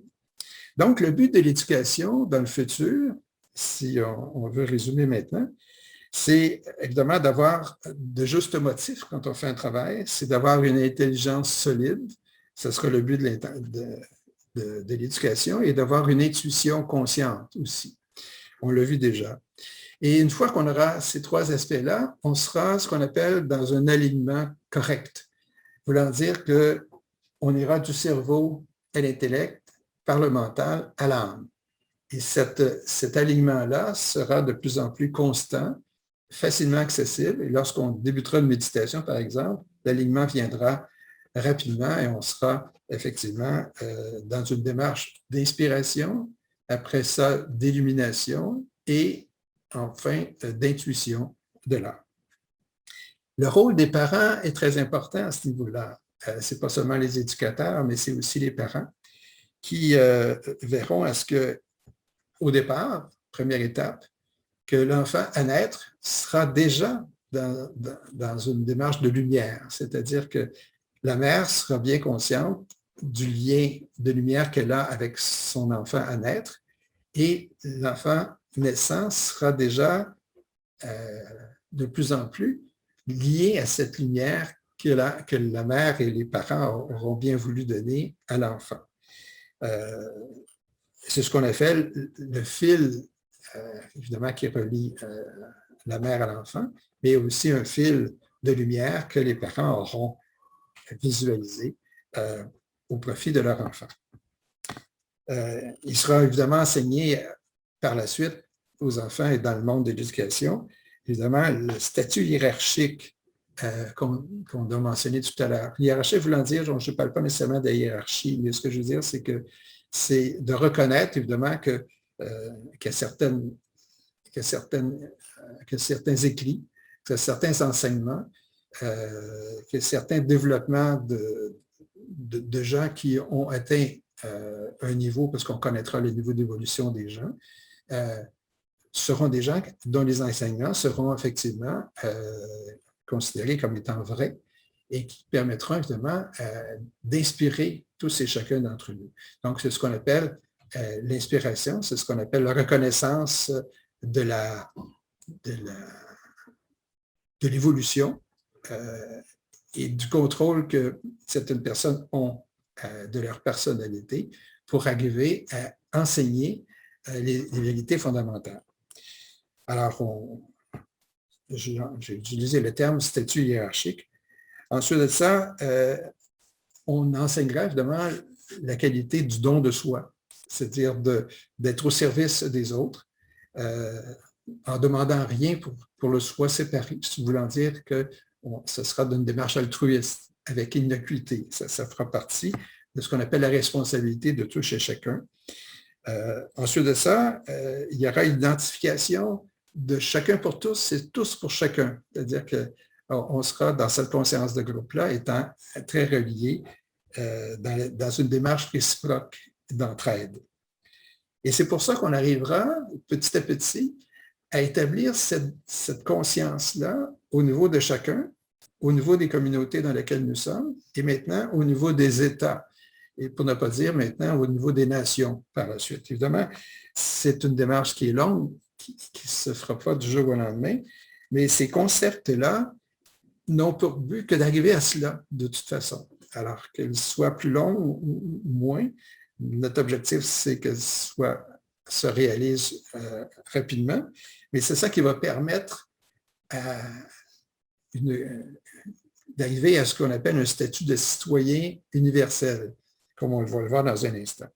Donc, le but de l'éducation dans le futur, si on veut résumer maintenant, c'est évidemment d'avoir de justes motifs quand on fait un travail, c'est d'avoir une intelligence solide, ce sera le but de l'éducation, et d'avoir une intuition consciente aussi. On l'a vu déjà. Et une fois qu'on aura ces trois aspects-là, on sera ce qu'on appelle dans un alignement correct, voulant dire qu'on ira du cerveau à l'intellect, par le mental à l'âme. Et cet alignement-là sera de plus en plus constant, facilement accessible. Et lorsqu'on débutera une méditation, par exemple, l'alignement viendra rapidement et on sera effectivement dans une démarche d'inspiration, après ça, d'illumination et enfin d'intuition de l'âme. Le rôle des parents est très important à ce niveau-là. Ce n'est pas seulement les éducateurs, mais c'est aussi les parents qui verront à ce que, au départ, première étape, que l'enfant à naître sera déjà dans une démarche de lumière, c'est-à-dire que la mère sera bien consciente du lien de lumière qu'elle a avec son enfant à naître et l'enfant naissant sera déjà de plus en plus lié à cette lumière que la mère et les parents auront bien voulu donner à l'enfant. C'est ce qu'on appelle le fil, évidemment, qui relie la mère à l'enfant, mais aussi un fil de lumière que les parents auront visualisé au profit de leur enfant. Il sera évidemment enseigné par la suite aux enfants et dans le monde de l'éducation, évidemment, le statut hiérarchique qu'on a mentionné tout à l'heure. Hiérarchie voulant dire, je ne parle pas nécessairement de hiérarchie, mais ce que je veux dire, c'est que c'est de reconnaître, évidemment, que certains écrits, que certains enseignements, que certains développements de gens qui ont atteint un niveau, parce qu'on connaîtra le niveau d'évolution des gens, seront des gens dont les enseignements seront effectivement considérés comme étant vrais et qui permettront évidemment d'inspirer tous et chacun d'entre nous. Donc, c'est ce qu'on appelle l'inspiration, c'est ce qu'on appelle la reconnaissance de l'évolution et du contrôle que certaines personnes ont de leur personnalité pour arriver à enseigner les vérités fondamentales. Alors, j'ai utilisé le terme statut hiérarchique. Ensuite de ça, on enseignera évidemment la qualité du don de soi, c'est-à-dire d'être au service des autres, en demandant rien pour le soi séparé, voulant dire que ce sera d'une démarche altruiste, avec innocuité. Ça fera partie de ce qu'on appelle la responsabilité de tous et chacun. Ensuite de ça, il y aura l'identification de chacun pour tous et tous pour chacun. C'est-à-dire qu'on sera dans cette conscience de groupe-là étant très reliés dans une démarche réciproque d'entraide. Et c'est pour ça qu'on arrivera petit à petit à établir cette conscience-là au niveau de chacun, au niveau des communautés dans lesquelles nous sommes, et maintenant au niveau des États, et pour ne pas dire maintenant au niveau des nations par la suite. Évidemment, c'est une démarche qui est longue, qui ne se fera pas du jour au lendemain, mais ces concepts-là n'ont pour but que d'arriver à cela de toute façon. Alors qu'ils soient plus longs ou moins, notre objectif, c'est que se réalise rapidement, mais c'est ça qui va permettre d'arriver à ce qu'on appelle un statut de citoyen universel, comme on va le voir dans un instant.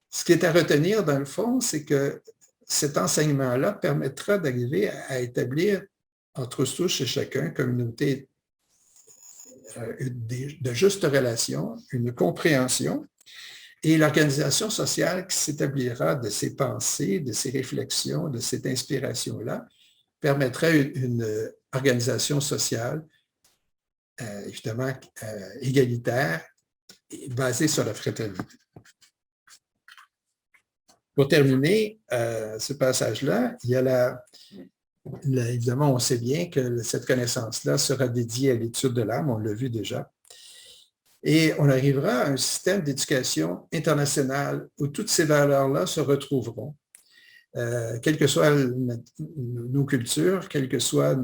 Ce qui est à retenir, dans le fond, c'est que cet enseignement-là permettra d'arriver à établir entre tous et chacun une communauté de juste relation, une compréhension, et l'organisation sociale qui s'établira de ces pensées, de ces réflexions, de cette inspiration-là, permettra une organisation sociale, évidemment, égalitaire, basée sur la fraternité. Pour terminer ce passage-là, il y a évidemment, on sait bien que cette connaissance-là sera dédiée à l'étude de l'âme, on l'a vu déjà. Et on arrivera à un système d'éducation internationale où toutes ces valeurs-là se retrouveront, quelles que soient nos cultures, quelles que soient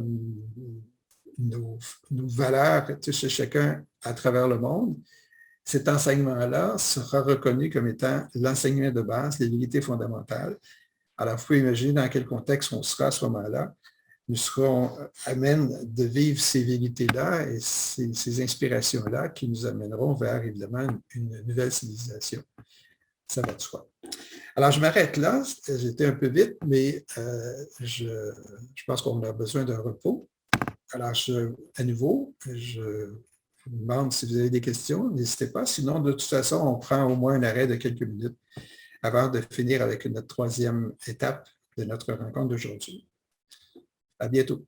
nos valeurs, tous et chacun à travers le monde. Cet enseignement-là sera reconnu comme étant l'enseignement de base, les vérités fondamentales. Alors, vous pouvez imaginer dans quel contexte on sera à ce moment-là. Nous serons à même de vivre ces vérités-là et ces inspirations-là qui nous amèneront vers, évidemment, une nouvelle civilisation. Ça va de soi. Alors, je m'arrête là. J'étais un peu vite, mais je pense qu'on a besoin d'un repos. Alors, à nouveau, je vous demande si vous avez des questions. N'hésitez pas. Sinon, de toute façon, on prend au moins un arrêt de quelques minutes avant de finir avec notre troisième étape de notre rencontre d'aujourd'hui. À bientôt.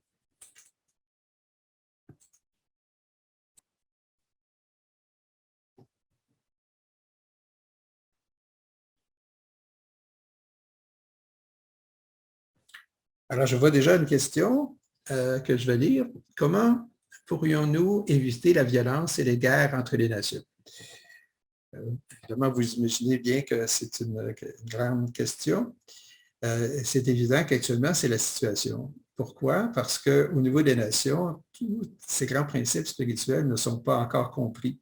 Alors, je vois déjà une question que je vais lire. Comment pourrions-nous éviter la violence et les guerres entre les nations? Évidemment, vous imaginez bien que c'est une grande question. C'est évident qu'actuellement, c'est la situation. Pourquoi? Parce qu'au niveau des nations, tous ces grands principes spirituels ne sont pas encore compris,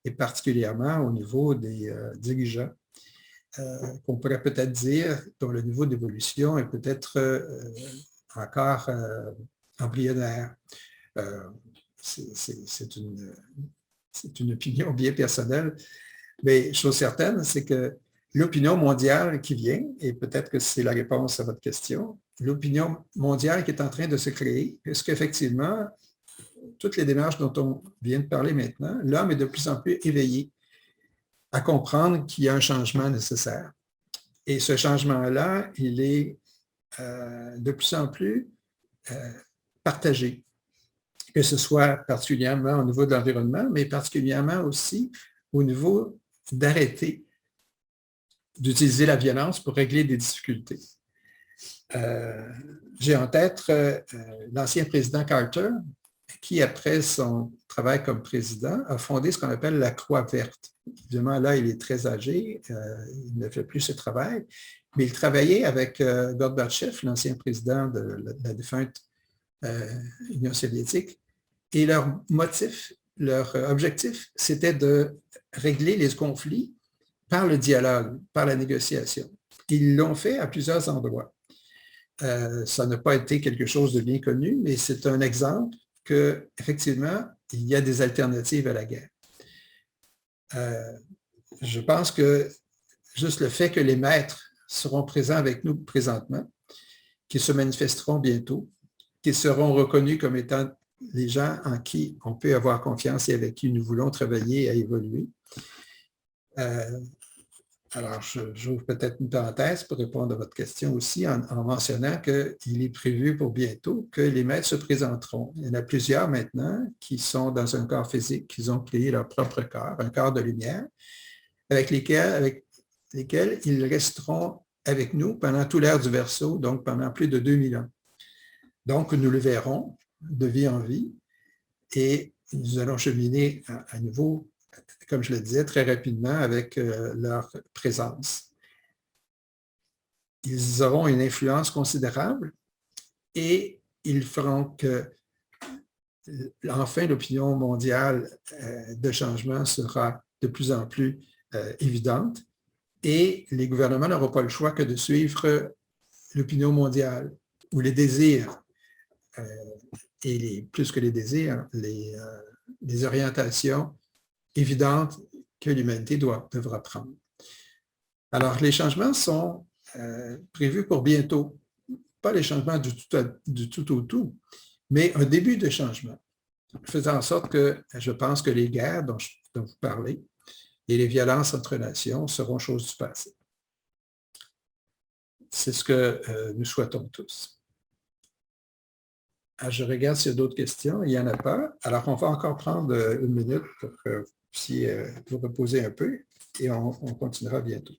et particulièrement au niveau des dirigeants, qu'on pourrait peut-être dire dont le niveau d'évolution est peut-être encore embryonnaire. C'est une opinion bien personnelle, mais chose certaine, c'est que l'opinion mondiale qui vient, et peut-être que c'est la réponse à votre question, l'opinion mondiale qui est en train de se créer, est-ce qu'effectivement, toutes les démarches dont on vient de parler maintenant, l'homme est de plus en plus éveillé à comprendre qu'il y a un changement nécessaire. Et ce changement-là, il est de plus en plus partagé, que ce soit particulièrement au niveau de l'environnement, mais particulièrement aussi au niveau d'arrêter d'utiliser la violence pour régler des difficultés. J'ai en tête l'ancien président Carter qui, après son travail comme président, a fondé ce qu'on appelle la Croix verte. Évidemment, là, il est très âgé, il ne fait plus ce travail, mais il travaillait avec Gorbatchev, l'ancien président de la défunte Union soviétique, et leur motif, leur objectif, c'était de régler les conflits par le dialogue, par la négociation. Ils l'ont fait à plusieurs endroits. Ça n'a pas été quelque chose de bien connu, mais c'est un exemple qu'effectivement, il y a des alternatives à la guerre. Je pense que juste le fait que les maîtres seront présents avec nous présentement, qu'ils se manifesteront bientôt, qu'ils seront reconnus comme étant les gens en qui on peut avoir confiance et avec qui nous voulons travailler et évoluer. Alors, j'ouvre peut-être une parenthèse pour répondre à votre question aussi en mentionnant qu'il est prévu pour bientôt que les maîtres se présenteront. Il y en a plusieurs maintenant qui sont dans un corps physique, qui ont créé leur propre corps, un corps de lumière, avec lesquels ils resteront avec nous pendant tout l'ère du Verseau, donc pendant plus de 2000 ans. Donc, nous le verrons de vie en vie et nous allons cheminer à nouveau, comme je le disais, très rapidement avec leur présence. Ils auront une influence considérable et ils feront que, enfin, l'opinion mondiale de changement sera de plus en plus évidente et les gouvernements n'auront pas le choix que de suivre l'opinion mondiale ou les désirs, et plus que les désirs, les orientations évidentes que l'humanité devra prendre. Alors, les changements sont prévus pour bientôt. Pas les changements du tout au tout, mais un début de changement, faisant en sorte que je pense que les guerres dont vous parlez et les violences entre nations seront choses du passé. C'est ce que nous souhaitons tous. Alors, je regarde s'il y a d'autres questions. Il n'y en a pas. Alors, on va encore prendre une minute pour que vous puissiez vous reposer un peu et on continuera bientôt.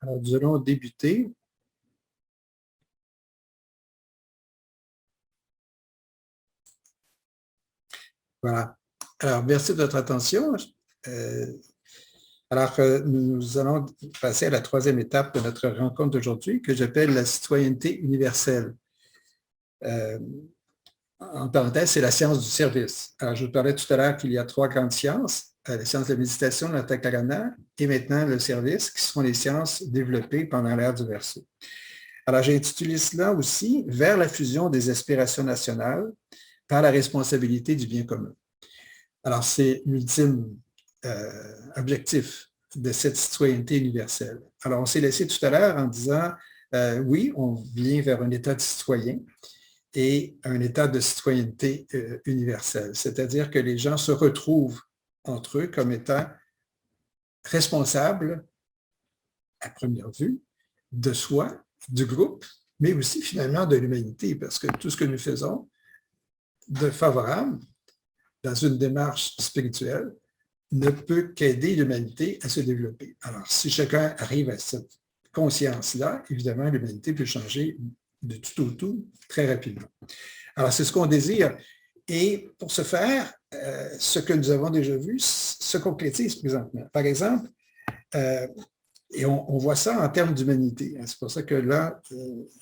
Alors, nous allons débuter. Voilà. Alors, merci de votre attention. Nous allons passer à la troisième étape de notre rencontre d'aujourd'hui, que j'appelle la citoyenneté universelle. En parenthèse, c'est la science du service. Alors, je vous parlais tout à l'heure qu'il y a trois grandes sciences, la science de la méditation, la Takarana, et maintenant le service, qui sont les sciences développées pendant l'ère du Verseau. Alors, j'ai intitulé cela aussi « Vers la fusion des aspirations nationales par la responsabilité du bien commun ». Alors, c'est l'ultime objectif de cette citoyenneté universelle. Alors, on s'est laissé tout à l'heure en disant oui, on vient vers un état de citoyen et un état de citoyenneté universelle, c'est-à-dire que les gens se retrouvent entre eux comme étant responsables, à première vue, de soi, du groupe, mais aussi finalement de l'humanité, parce que tout ce que nous faisons de favorable dans une démarche spirituelle ne peut qu'aider l'humanité à se développer. Alors, si chacun arrive à cette conscience-là, évidemment, l'humanité peut changer de tout au tout très rapidement. Alors, c'est ce qu'on désire. Et pour ce faire, ce que nous avons déjà vu se concrétise présentement. Par exemple, et on voit ça en termes d'humanité. C'est pour ça que là,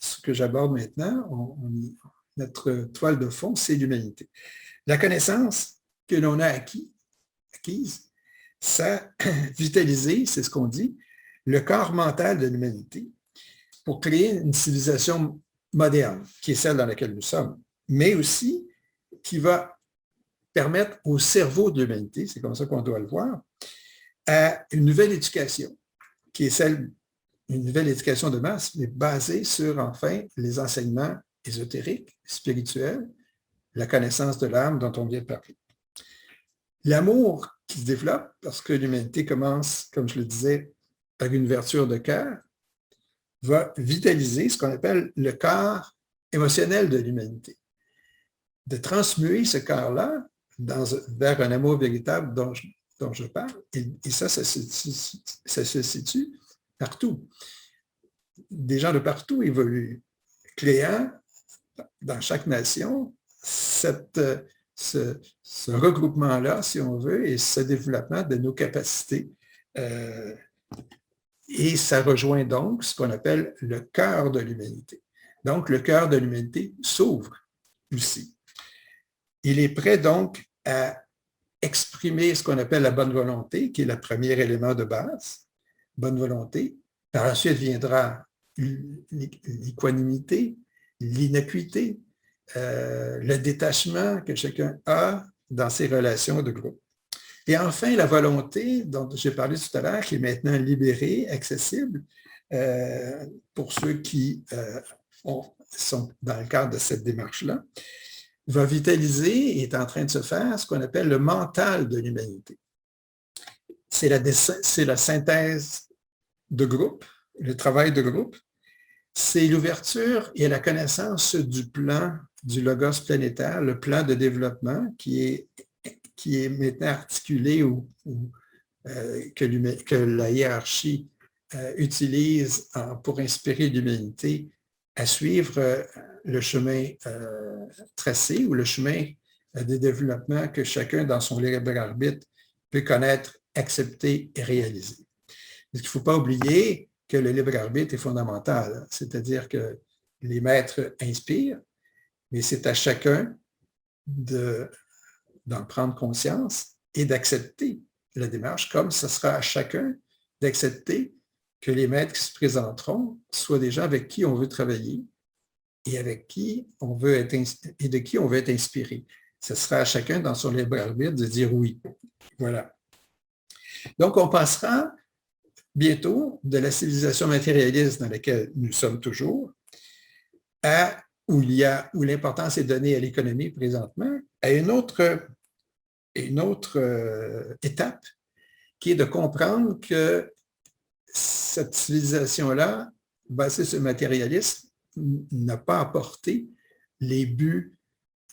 ce que j'aborde maintenant, notre toile de fond, c'est l'humanité. La connaissance que l'on a acquise, ça a vitalisé, c'est ce qu'on dit, le corps mental de l'humanité pour créer une civilisation moderne, qui est celle dans laquelle nous sommes, mais aussi qui va permettre au cerveau de l'humanité, c'est comme ça qu'on doit le voir, à une nouvelle éducation, qui est une nouvelle éducation de masse, mais basée sur, enfin, les enseignements ésotériques, spirituels, la connaissance de l'âme dont on vient de parler. L'amour qui se développe, parce que l'humanité commence, comme je le disais, par une ouverture de cœur, va vitaliser ce qu'on appelle le corps émotionnel de l'humanité, de transmuer ce cœur-là vers un amour véritable dont je parle. Et ça se situe partout. Des gens de partout évoluent, créant dans chaque nation ce regroupement-là, si on veut, et ce développement de nos capacités. Et ça rejoint donc ce qu'on appelle le cœur de l'humanité. Donc, le cœur de l'humanité s'ouvre aussi. Il est prêt donc à exprimer ce qu'on appelle la bonne volonté, qui est le premier élément de base, bonne volonté. Par la suite viendra l'équanimité, l'innocuité, le détachement que chacun a dans ses relations de groupe. Et enfin, la volonté dont j'ai parlé tout à l'heure, qui est maintenant libérée, accessible pour ceux qui sont dans le cadre de cette démarche-là, va vitaliser et est en train de se faire ce qu'on appelle le mental de l'humanité. C'est la synthèse de groupe, le travail de groupe. C'est l'ouverture et la connaissance du plan du logos planétaire, le plan de développement qui est maintenant articulé que la hiérarchie utilise pour inspirer l'humanité à suivre le chemin tracé ou le chemin de développement que chacun, dans son libre arbitre, peut connaître, accepter et réaliser. Parce qu'il ne faut pas oublier que le libre arbitre est fondamental, c'est-à-dire que les maîtres inspirent, mais c'est à chacun d'en prendre conscience et d'accepter la démarche, comme ce sera à chacun d'accepter que les maîtres qui se présenteront soient des gens avec qui on veut travailler et avec qui on veut être et de qui on veut être inspiré. Ce sera à chacun dans son libre arbitre de dire oui. Voilà. Donc, on passera bientôt de la civilisation matérialiste dans laquelle nous sommes toujours où l'importance est donnée à l'économie présentement, à une autre étape qui est de comprendre que cette civilisation-là, basée sur le matérialisme, n'a pas apporté les buts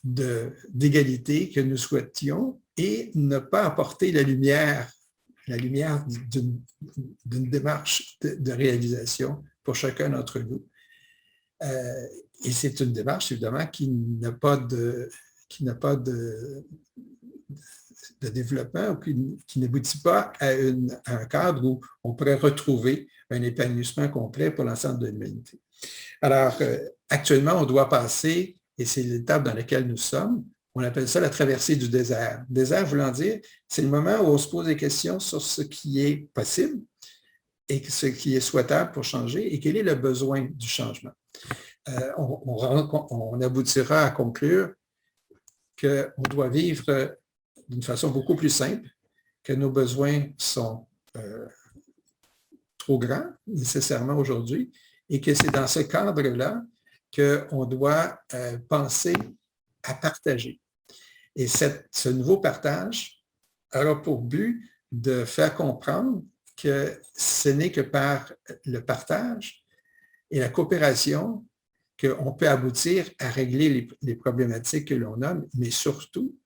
d'égalité que nous souhaitions et n'a pas apporté la lumière d'une démarche de réalisation pour chacun d'entre nous. Et c'est une démarche, évidemment, qui n'a pas de développement ou qui n'aboutit pas à un cadre où on pourrait retrouver un épanouissement complet pour l'ensemble de l'humanité. Alors, actuellement, on doit passer, et c'est l'étape dans laquelle nous sommes, on appelle ça la traversée du désert. Désert voulant dire, c'est le moment où on se pose des questions sur ce qui est possible et ce qui est souhaitable pour changer et quel est le besoin du changement. On aboutira à conclure qu'on doit vivre d'une façon beaucoup plus simple, que nos besoins sont trop grands nécessairement aujourd'hui et que c'est dans ce cadre-là qu'on doit penser à partager. Et ce nouveau partage aura pour but de faire comprendre que ce n'est que par le partage et la coopération qu'on peut aboutir à régler les problématiques que l'on a, mais surtout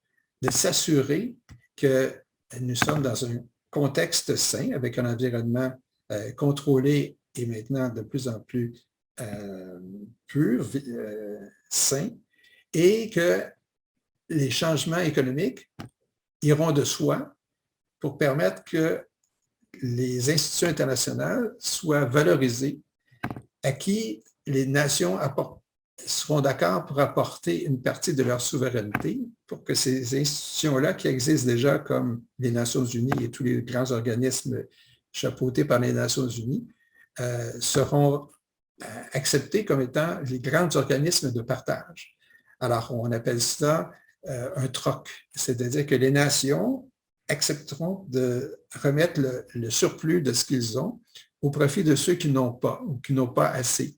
de s'assurer que nous sommes dans un contexte sain, avec un environnement contrôlé et maintenant de plus en plus pur, sain, et que les changements économiques iront de soi pour permettre que les institutions internationales soient valorisées, à qui les nations seront d'accord pour apporter une partie de leur souveraineté pour que ces institutions-là, qui existent déjà comme les Nations unies et tous les grands organismes chapeautés par les Nations unies, seront acceptés comme étant les grands organismes de partage. Alors, on appelle ça un troc, c'est-à-dire que les nations accepteront de remettre le surplus de ce qu'ils ont au profit de ceux qui n'ont pas ou qui n'ont pas assez.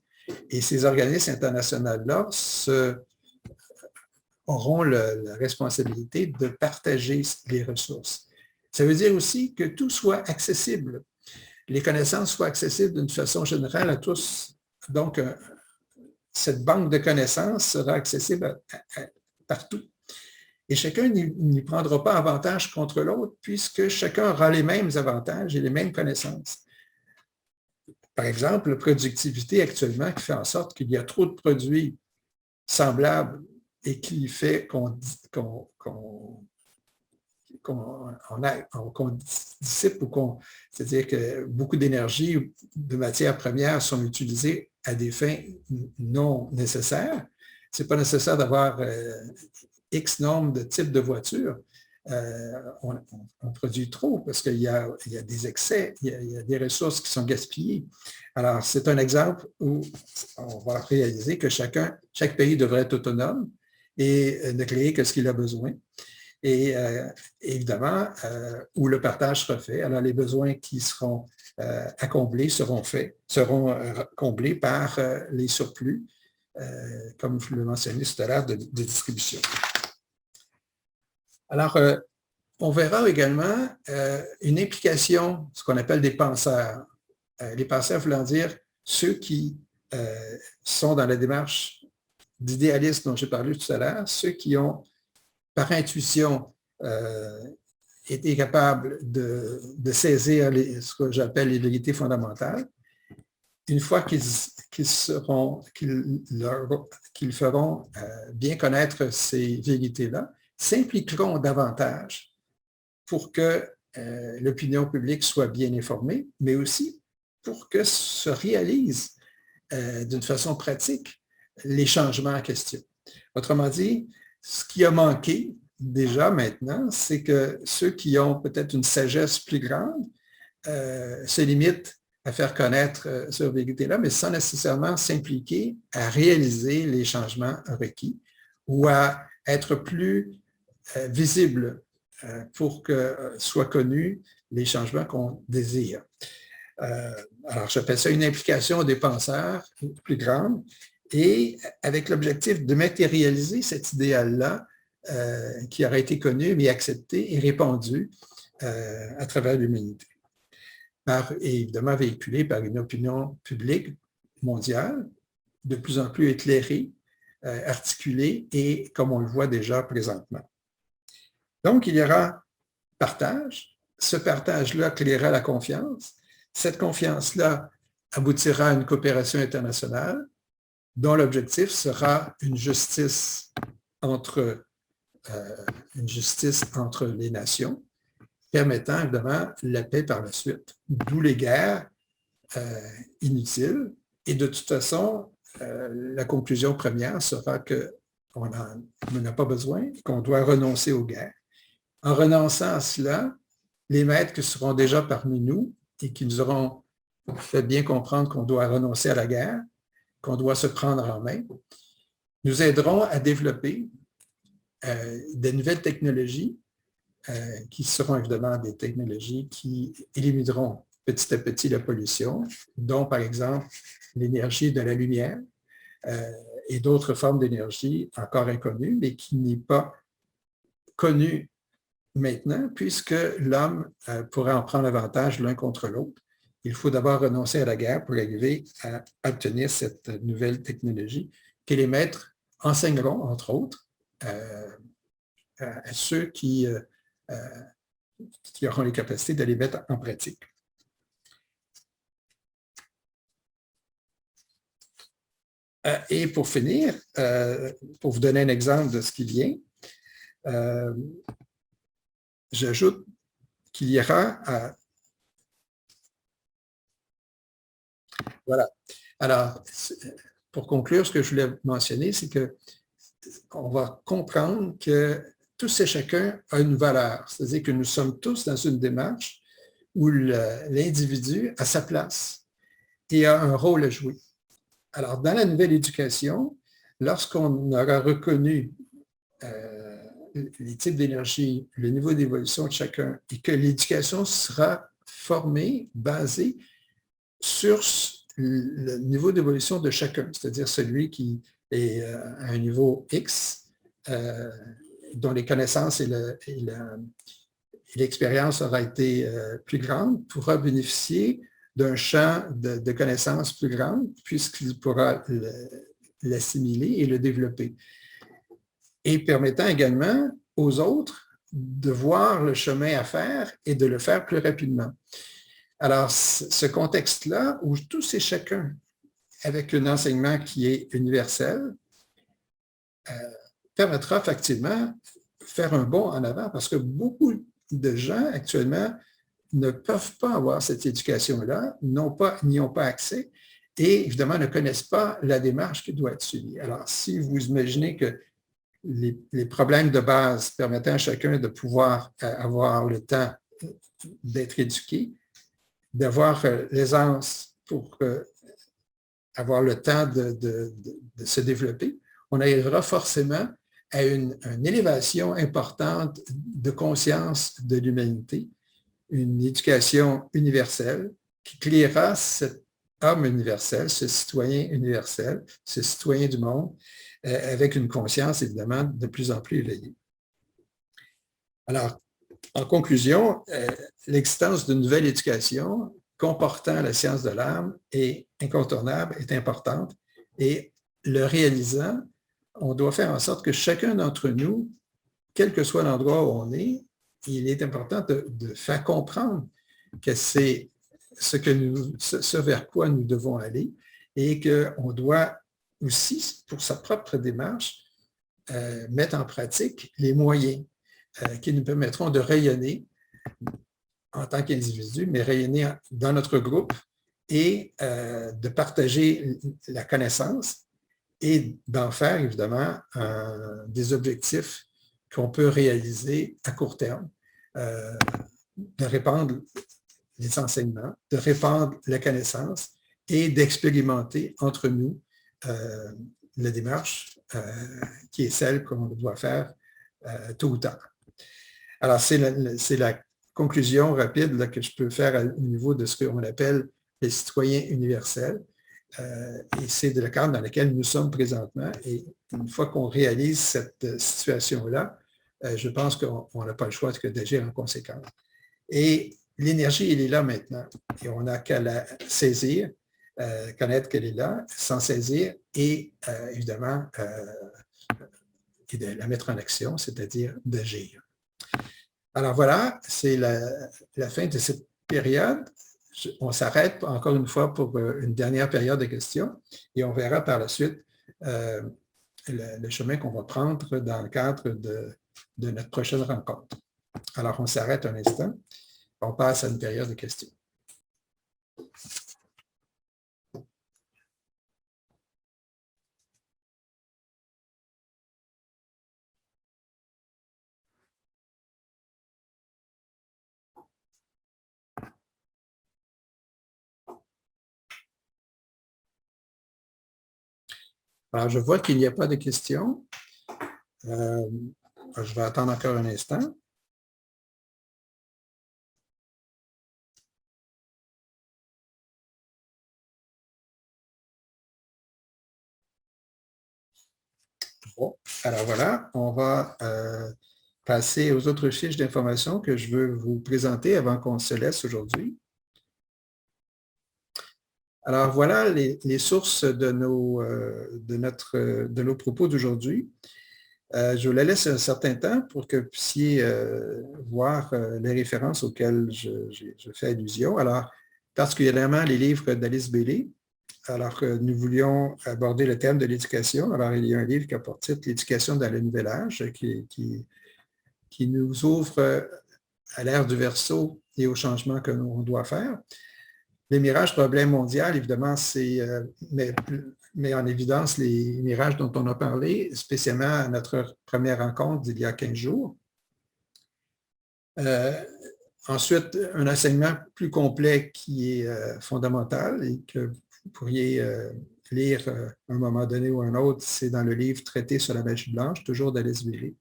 Et ces organismes internationaux-là auront la responsabilité de partager les ressources. Ça veut dire aussi que tout soit accessible. Les connaissances soient accessibles d'une façon générale à tous. Donc, cette banque de connaissances sera accessible partout. Et chacun n'y prendra pas avantage contre l'autre puisque chacun aura les mêmes avantages et les mêmes connaissances. Par exemple, la productivité actuellement qui fait en sorte qu'il y a trop de produits semblables et qui fait qu'on dissipe ou c'est-à-dire que beaucoup d'énergie ou de matières premières sont utilisées à des fins non nécessaires. Ce n'est pas nécessaire d'avoir X nombre de types de voitures. On produit trop parce qu'il y a des excès, il y a des ressources qui sont gaspillées. Alors, c'est un exemple où on va réaliser que chaque pays devrait être autonome et ne créer que ce qu'il a besoin. Et évidemment, où le partage sera fait, alors les besoins qui seront à combler seront comblés par les surplus, comme je le mentionnais tout à l'heure, de distribution. Alors, on verra également une implication, ce qu'on appelle des penseurs. Les penseurs voulant dire ceux qui sont dans la démarche d'idéalisme dont j'ai parlé tout à l'heure, ceux qui ont, par intuition, été capables de saisir ce que j'appelle les vérités fondamentales. Une fois qu'ils feront bien connaître ces vérités-là, s'impliqueront davantage pour que l'opinion publique soit bien informée, mais aussi pour que se réalisent d'une façon pratique les changements en question. Autrement dit, ce qui a manqué déjà maintenant, c'est que ceux qui ont peut-être une sagesse plus grande se limitent à faire connaître cette vérité-là, mais sans nécessairement s'impliquer à réaliser les changements requis ou à être plus visible pour que soient connus les changements qu'on désire. Alors, j'appelle ça une implication des penseurs plus grande et avec l'objectif de matérialiser cet idéal-là qui aurait été connu, mais accepté et répandu à travers l'humanité. Et évidemment véhiculé par une opinion publique mondiale de plus en plus éclairée, articulée et comme on le voit déjà présentement. Donc, il y aura partage. Ce partage-là créera la confiance. Cette confiance-là aboutira à une coopération internationale dont l'objectif sera une justice entre les nations, permettant évidemment la paix par la suite. D'où les guerres inutiles. Et de toute façon, la conclusion première sera qu'on n'en a pas besoin, qu'on doit renoncer aux guerres. En renonçant à cela, les maîtres qui seront déjà parmi nous et qui nous auront fait bien comprendre qu'on doit renoncer à la guerre, qu'on doit se prendre en main, nous aideront à développer de nouvelles technologies qui seront évidemment des technologies qui élimineront petit à petit la pollution, dont par exemple l'énergie de la lumière et d'autres formes d'énergie encore inconnues, mais qui n'est pas connue maintenant, puisque l'homme pourrait en prendre avantage l'un contre l'autre. Il faut d'abord renoncer à la guerre pour arriver à obtenir cette nouvelle technologie que les maîtres enseigneront, entre autres, à ceux qui auront les capacités de les mettre en pratique. Et pour finir, pour vous donner un exemple de ce qui vient, j'ajoute qu'il y aura... Voilà. Alors, pour conclure, ce que je voulais mentionner, c'est qu'on va comprendre que tous et chacun a une valeur. C'est-à-dire que nous sommes tous dans une démarche où l'individu a sa place et a un rôle à jouer. Alors, dans la nouvelle éducation, lorsqu'on aura reconnu les types d'énergie, le niveau d'évolution de chacun, et que l'éducation sera formée, basée sur le niveau d'évolution de chacun, c'est-à-dire celui qui est à un niveau X, dont les connaissances et l'expérience aura été plus grande, pourra bénéficier d'un champ de connaissances plus grand, puisqu'il pourra l'assimiler et le développer. Et permettant également aux autres de voir le chemin à faire et de le faire plus rapidement. Alors, ce contexte-là, où tous et chacun, avec un enseignement qui est universel, permettra effectivement de faire un bond en avant parce que beaucoup de gens actuellement ne peuvent pas avoir cette éducation-là, n'y ont pas accès et évidemment ne connaissent pas la démarche qui doit être suivie. Alors, si vous imaginez que les problèmes de base permettant à chacun de pouvoir avoir le temps d'être éduqué, d'avoir l'aisance pour avoir le temps de se développer, on arrivera forcément à une élévation importante de conscience de l'humanité, une éducation universelle qui créera cet homme universel, ce citoyen universel, ce citoyen du monde, avec une conscience évidemment de plus en plus éveillée. Alors, en conclusion, l'existence d'une nouvelle éducation comportant la science de l'âme est incontournable, est importante, et le réalisant, on doit faire en sorte que chacun d'entre nous, quel que soit l'endroit où on est, il est important de faire comprendre que c'est ce vers quoi nous devons aller et qu'on doit aussi, pour sa propre démarche, mettre en pratique les moyens qui nous permettront de rayonner en tant qu'individu, mais rayonner dans notre groupe et de partager la connaissance et d'en faire évidemment des objectifs qu'on peut réaliser à court terme, de répandre les enseignements, de répandre la connaissance et d'expérimenter entre nous la démarche qui est celle qu'on doit faire tôt ou tard. Alors, c'est la conclusion rapide là, que je peux faire au niveau de ce qu'on appelle les citoyens universels. Et c'est le cadre dans lequel nous sommes présentement. Et une fois qu'on réalise cette situation-là, je pense qu'on n'a pas le choix que d'agir en conséquence. Et l'énergie, elle est là maintenant. Et on n'a qu'à la saisir, connaître qu'elle est là, s'en saisir et évidemment et de la mettre en action, c'est-à-dire d'agir. Alors voilà, c'est la fin de cette période. On s'arrête encore une fois pour une dernière période de questions et on verra par la suite le chemin qu'on va prendre dans le cadre de notre prochaine rencontre. Alors, on s'arrête un instant. On passe à une période de questions. Alors, je vois qu'il n'y a pas de questions. Je vais attendre encore un instant. Bon, alors voilà, on va passer aux autres fiches d'informations que je veux vous présenter avant qu'on se laisse aujourd'hui. Alors voilà les sources de nos propos d'aujourd'hui. Je vous la laisse un certain temps pour que vous puissiez voir les références auxquelles je fais allusion. Alors, particulièrement les livres d'Alice Bailey. Alors que nous voulions aborder le thème de l'éducation. Alors, il y a un livre qui a pour titre « L'éducation dans le nouvel âge » qui nous ouvre à l'ère du Verseau et aux changements que l'on doit faire. Les mirages, problème mondial, évidemment, c'est met en évidence les mirages dont on a parlé, spécialement à notre première rencontre d'il y a 15 jours. Ensuite, un enseignement plus complet qui est fondamental et que vous pourriez lire à un moment donné ou un autre, c'est dans le livre Traité sur la magie blanche, toujours d'Alice Bailey.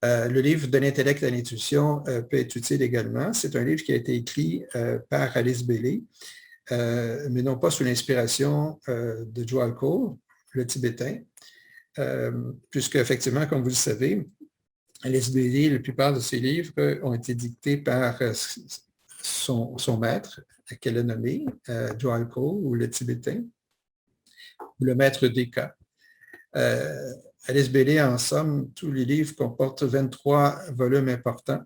Le livre de l'intellect à l'intuition peut être utile également. C'est un livre qui a été écrit par Alice Bailey, mais non pas sous l'inspiration de Djwhal Khul, le tibétain, puisque effectivement, comme vous le savez, Alice Bailey, la plupart de ses livres ont été dictés par son maître, qu'elle a nommé Djwhal Khul, ou le tibétain. ou le maître des cas. Alice Bailey, en somme, tous les livres comportent 23 volumes importants.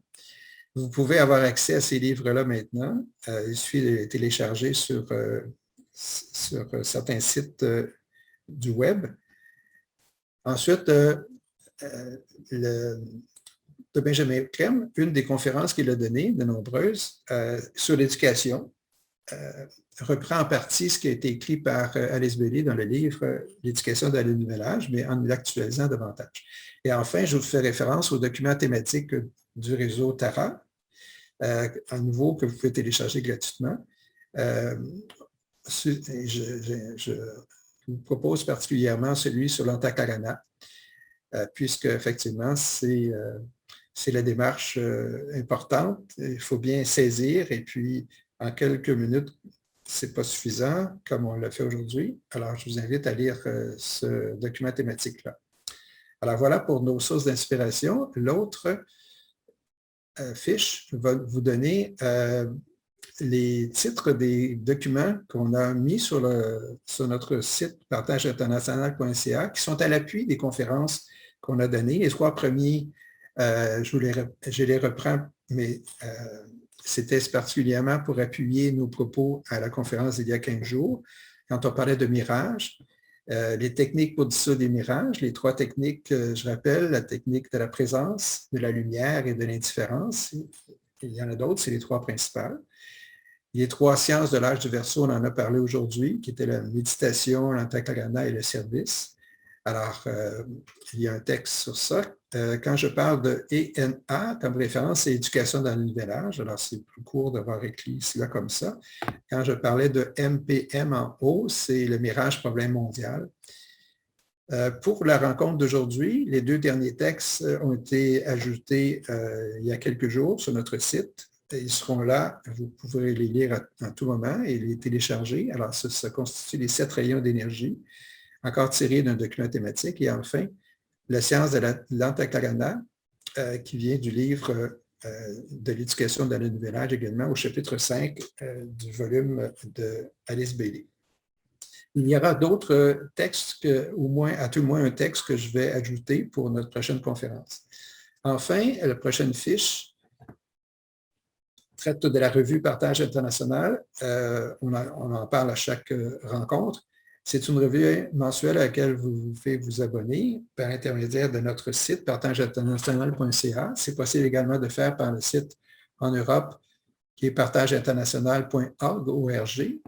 Vous pouvez avoir accès à ces livres-là maintenant. Il suffit de les télécharger sur certains sites du web. Ensuite, de Benjamin Crème, une des conférences qu'il a données, de nombreuses, sur l'éducation, reprend en partie ce qui a été écrit par Alice Bailey dans le livre « L'éducation dans le nouvel âge », mais en l'actualisant davantage. Et enfin, je vous fais référence au document thématique du réseau Tara, à nouveau que vous pouvez télécharger gratuitement. Je vous propose particulièrement celui sur l'antakarana, puisque effectivement, c'est la démarche importante. Il faut bien saisir et puis en quelques minutes, ce n'est pas suffisant comme on l'a fait aujourd'hui. Alors, je vous invite à lire ce document thématique-là. Alors, voilà pour nos sources d'inspiration. L'autre fiche va vous donner les titres des documents qu'on a mis sur notre site partageinternational.ca qui sont à l'appui des conférences qu'on a données. Les 3 premiers, je les reprends, mais c'était particulièrement pour appuyer nos propos à la conférence d'il y a 15 jours, quand on parlait de mirages. Les techniques pour dissoudre des mirages, les 3 techniques, je rappelle, la technique de la présence, de la lumière et de l'indifférence. Il y en a d'autres, c'est les 3 principales. Les 3 sciences de l'âge du Verseau, on en a parlé aujourd'hui, qui étaient la méditation, l'antakarana et le service. Alors, il y a un texte sur ça. Quand je parle de ENA comme référence, c'est éducation dans le nouvel âge. Alors, c'est plus court d'avoir écrit cela comme ça. Quand je parlais de MPM en haut, c'est le mirage problème mondial. Pour la rencontre d'aujourd'hui, les 2 derniers textes ont été ajoutés il y a quelques jours sur notre site. Ils seront là, vous pourrez les lire à tout moment et les télécharger. Alors, ça constitue les 7 rayons d'énergie, encore tirés d'un document thématique. Et enfin, la science de l'antakarana, qui vient du livre de l'éducation dans le nouvel âge également, au chapitre 5 du volume de Alice Bailey. Il y aura d'autres textes, à tout le moins un texte que je vais ajouter pour notre prochaine conférence. Enfin, la prochaine fiche traite de la revue Partage international. On en parle à chaque rencontre. C'est une revue mensuelle à laquelle vous pouvez vous abonner par intermédiaire de notre site partageinternational.ca. C'est possible également de faire par le site en Europe qui est partageinternational.org.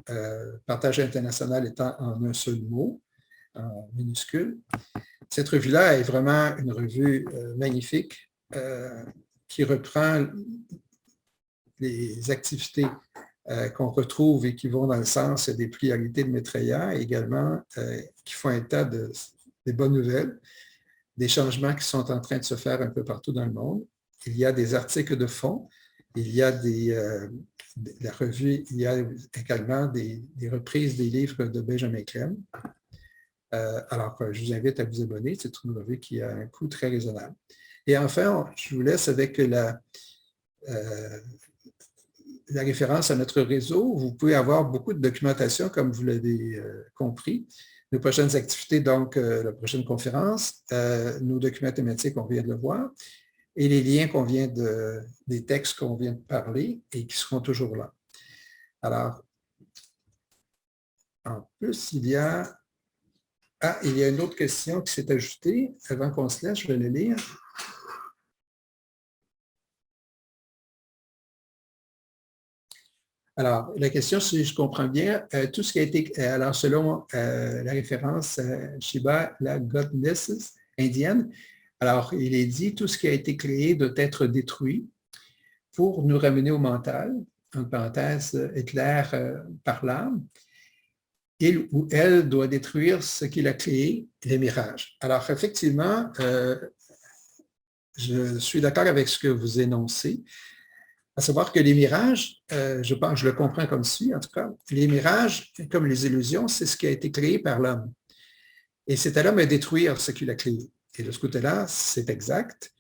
Partage international étant en un seul mot, en minuscule. Cette revue-là est vraiment une revue magnifique qui reprend les activités qu'on retrouve et qui vont dans le sens des priorités de Maitreya et également qui font état des bonnes nouvelles, des changements qui sont en train de se faire un peu partout dans le monde. Il y a des articles de fond, il y a la revue, il y a également des reprises des livres de Benjamin Crème. Alors, je vous invite à vous abonner. C'est une revue qui a un coût très raisonnable. Et enfin, je vous laisse avec la référence à notre réseau. Vous pouvez avoir beaucoup de documentation, comme vous l'avez compris. Nos prochaines activités, donc la prochaine conférence, nos documents thématiques, on vient de le voir, et les liens des textes qu'on vient de parler et qui seront toujours là. Alors, en plus, il y a une autre question qui s'est ajoutée. Avant qu'on se laisse, je vais le lire. Alors, la question, si je comprends bien, tout ce qui a été, alors selon la référence Shiva, la goddess indienne, alors il est dit, tout ce qui a été créé doit être détruit pour nous ramener au mental, en parenthèse, éclair par l'âme, il ou elle doit détruire ce qu'il a créé, les mirages. Alors, effectivement, je suis d'accord avec ce que vous énoncez, à savoir que les mirages, je le comprends comme suit, en tout cas, les mirages, comme les illusions, c'est ce qui a été créé par l'homme. Et c'est à l'homme de détruire ce qu'il a créé. Et de ce côté-là, c'est exact.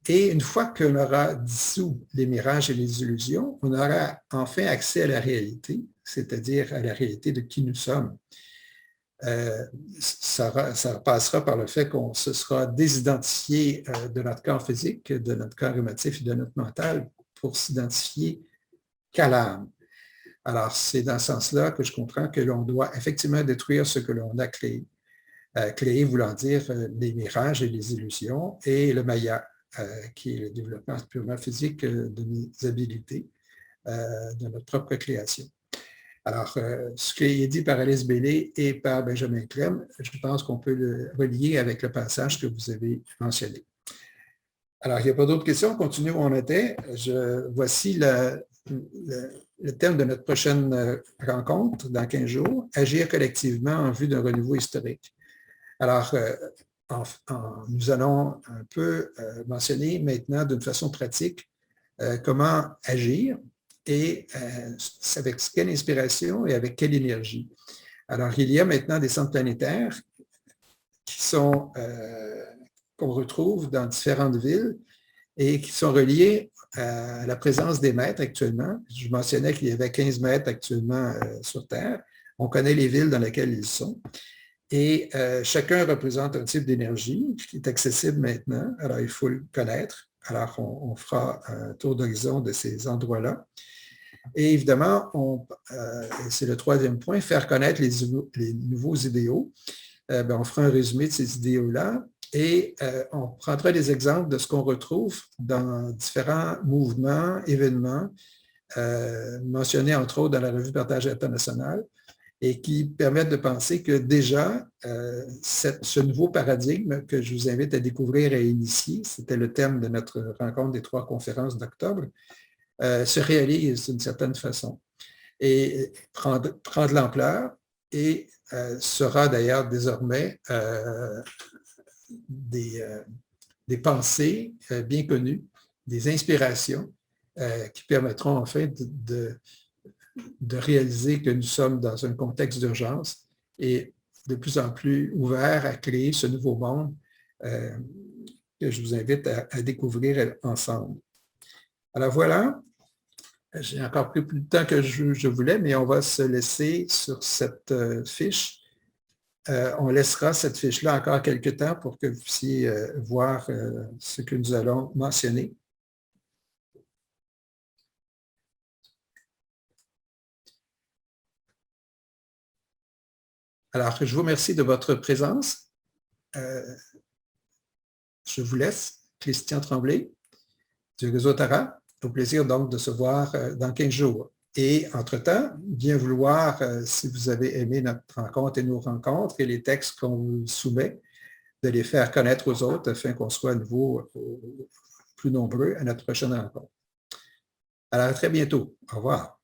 Et une fois qu'on aura dissous les mirages et les illusions, on aura enfin accès à la réalité, c'est-à-dire à la réalité de qui nous sommes. ça passera par le fait qu'on se sera désidentifié de notre corps physique, de notre corps émotif et de notre mental pour s'identifier qu'à l'âme. Alors, c'est dans ce sens-là que je comprends que l'on doit effectivement détruire ce que l'on a créé. Créer voulant dire les mirages et les illusions, et le maya, qui est le développement purement physique de nos habilités, de notre propre création. Alors, ce qui est dit par Alice Bailey et par Benjamin Clem, je pense qu'on peut le relier avec le passage que vous avez mentionné. Alors, il n'y a pas d'autres questions. Continuons où on était. Voici le thème de notre prochaine rencontre dans 15 jours, agir collectivement en vue d'un renouveau historique. Alors, nous allons un peu mentionner maintenant d'une façon pratique comment agir et avec quelle inspiration et avec quelle énergie. Alors, il y a maintenant des centres planétaires qu'on retrouve dans différentes villes et qui sont reliés à la présence des maîtres actuellement. Je mentionnais qu'il y avait 15 maîtres actuellement sur Terre. On connaît les villes dans lesquelles ils sont. Et chacun représente un type d'énergie qui est accessible maintenant. Alors, il faut le connaître. Alors, on fera un tour d'horizon de ces endroits-là. Et évidemment, c'est le troisième point, faire connaître les nouveaux idéaux. On fera un résumé de ces idéaux-là et on prendra des exemples de ce qu'on retrouve dans différents mouvements, événements, mentionnés entre autres dans la revue Partage international, et qui permettent de penser que déjà, ce nouveau paradigme que je vous invite à découvrir et à initier, c'était le thème de notre rencontre des 3 conférences d'octobre, se réalise d'une certaine façon et prend de l'ampleur et sera d'ailleurs désormais des pensées bien connues, des inspirations qui permettront en fait de réaliser que nous sommes dans un contexte d'urgence et de plus en plus ouverts à créer ce nouveau monde que je vous invite à découvrir ensemble. Alors voilà, j'ai encore pris plus de temps que je voulais, mais on va se laisser sur cette fiche. On laissera cette fiche-là encore quelques temps pour que vous puissiez voir ce que nous allons mentionner. Alors, je vous remercie de votre présence. Je vous laisse, Christian Tremblay, du réseau Tara. Au plaisir donc de se voir dans 15 jours. Et entre-temps, bien vouloir, si vous avez aimé notre rencontre et nos rencontres et les textes qu'on vous soumet, de les faire connaître aux autres afin qu'on soit à nouveau plus nombreux à notre prochaine rencontre. Alors, à très bientôt. Au revoir.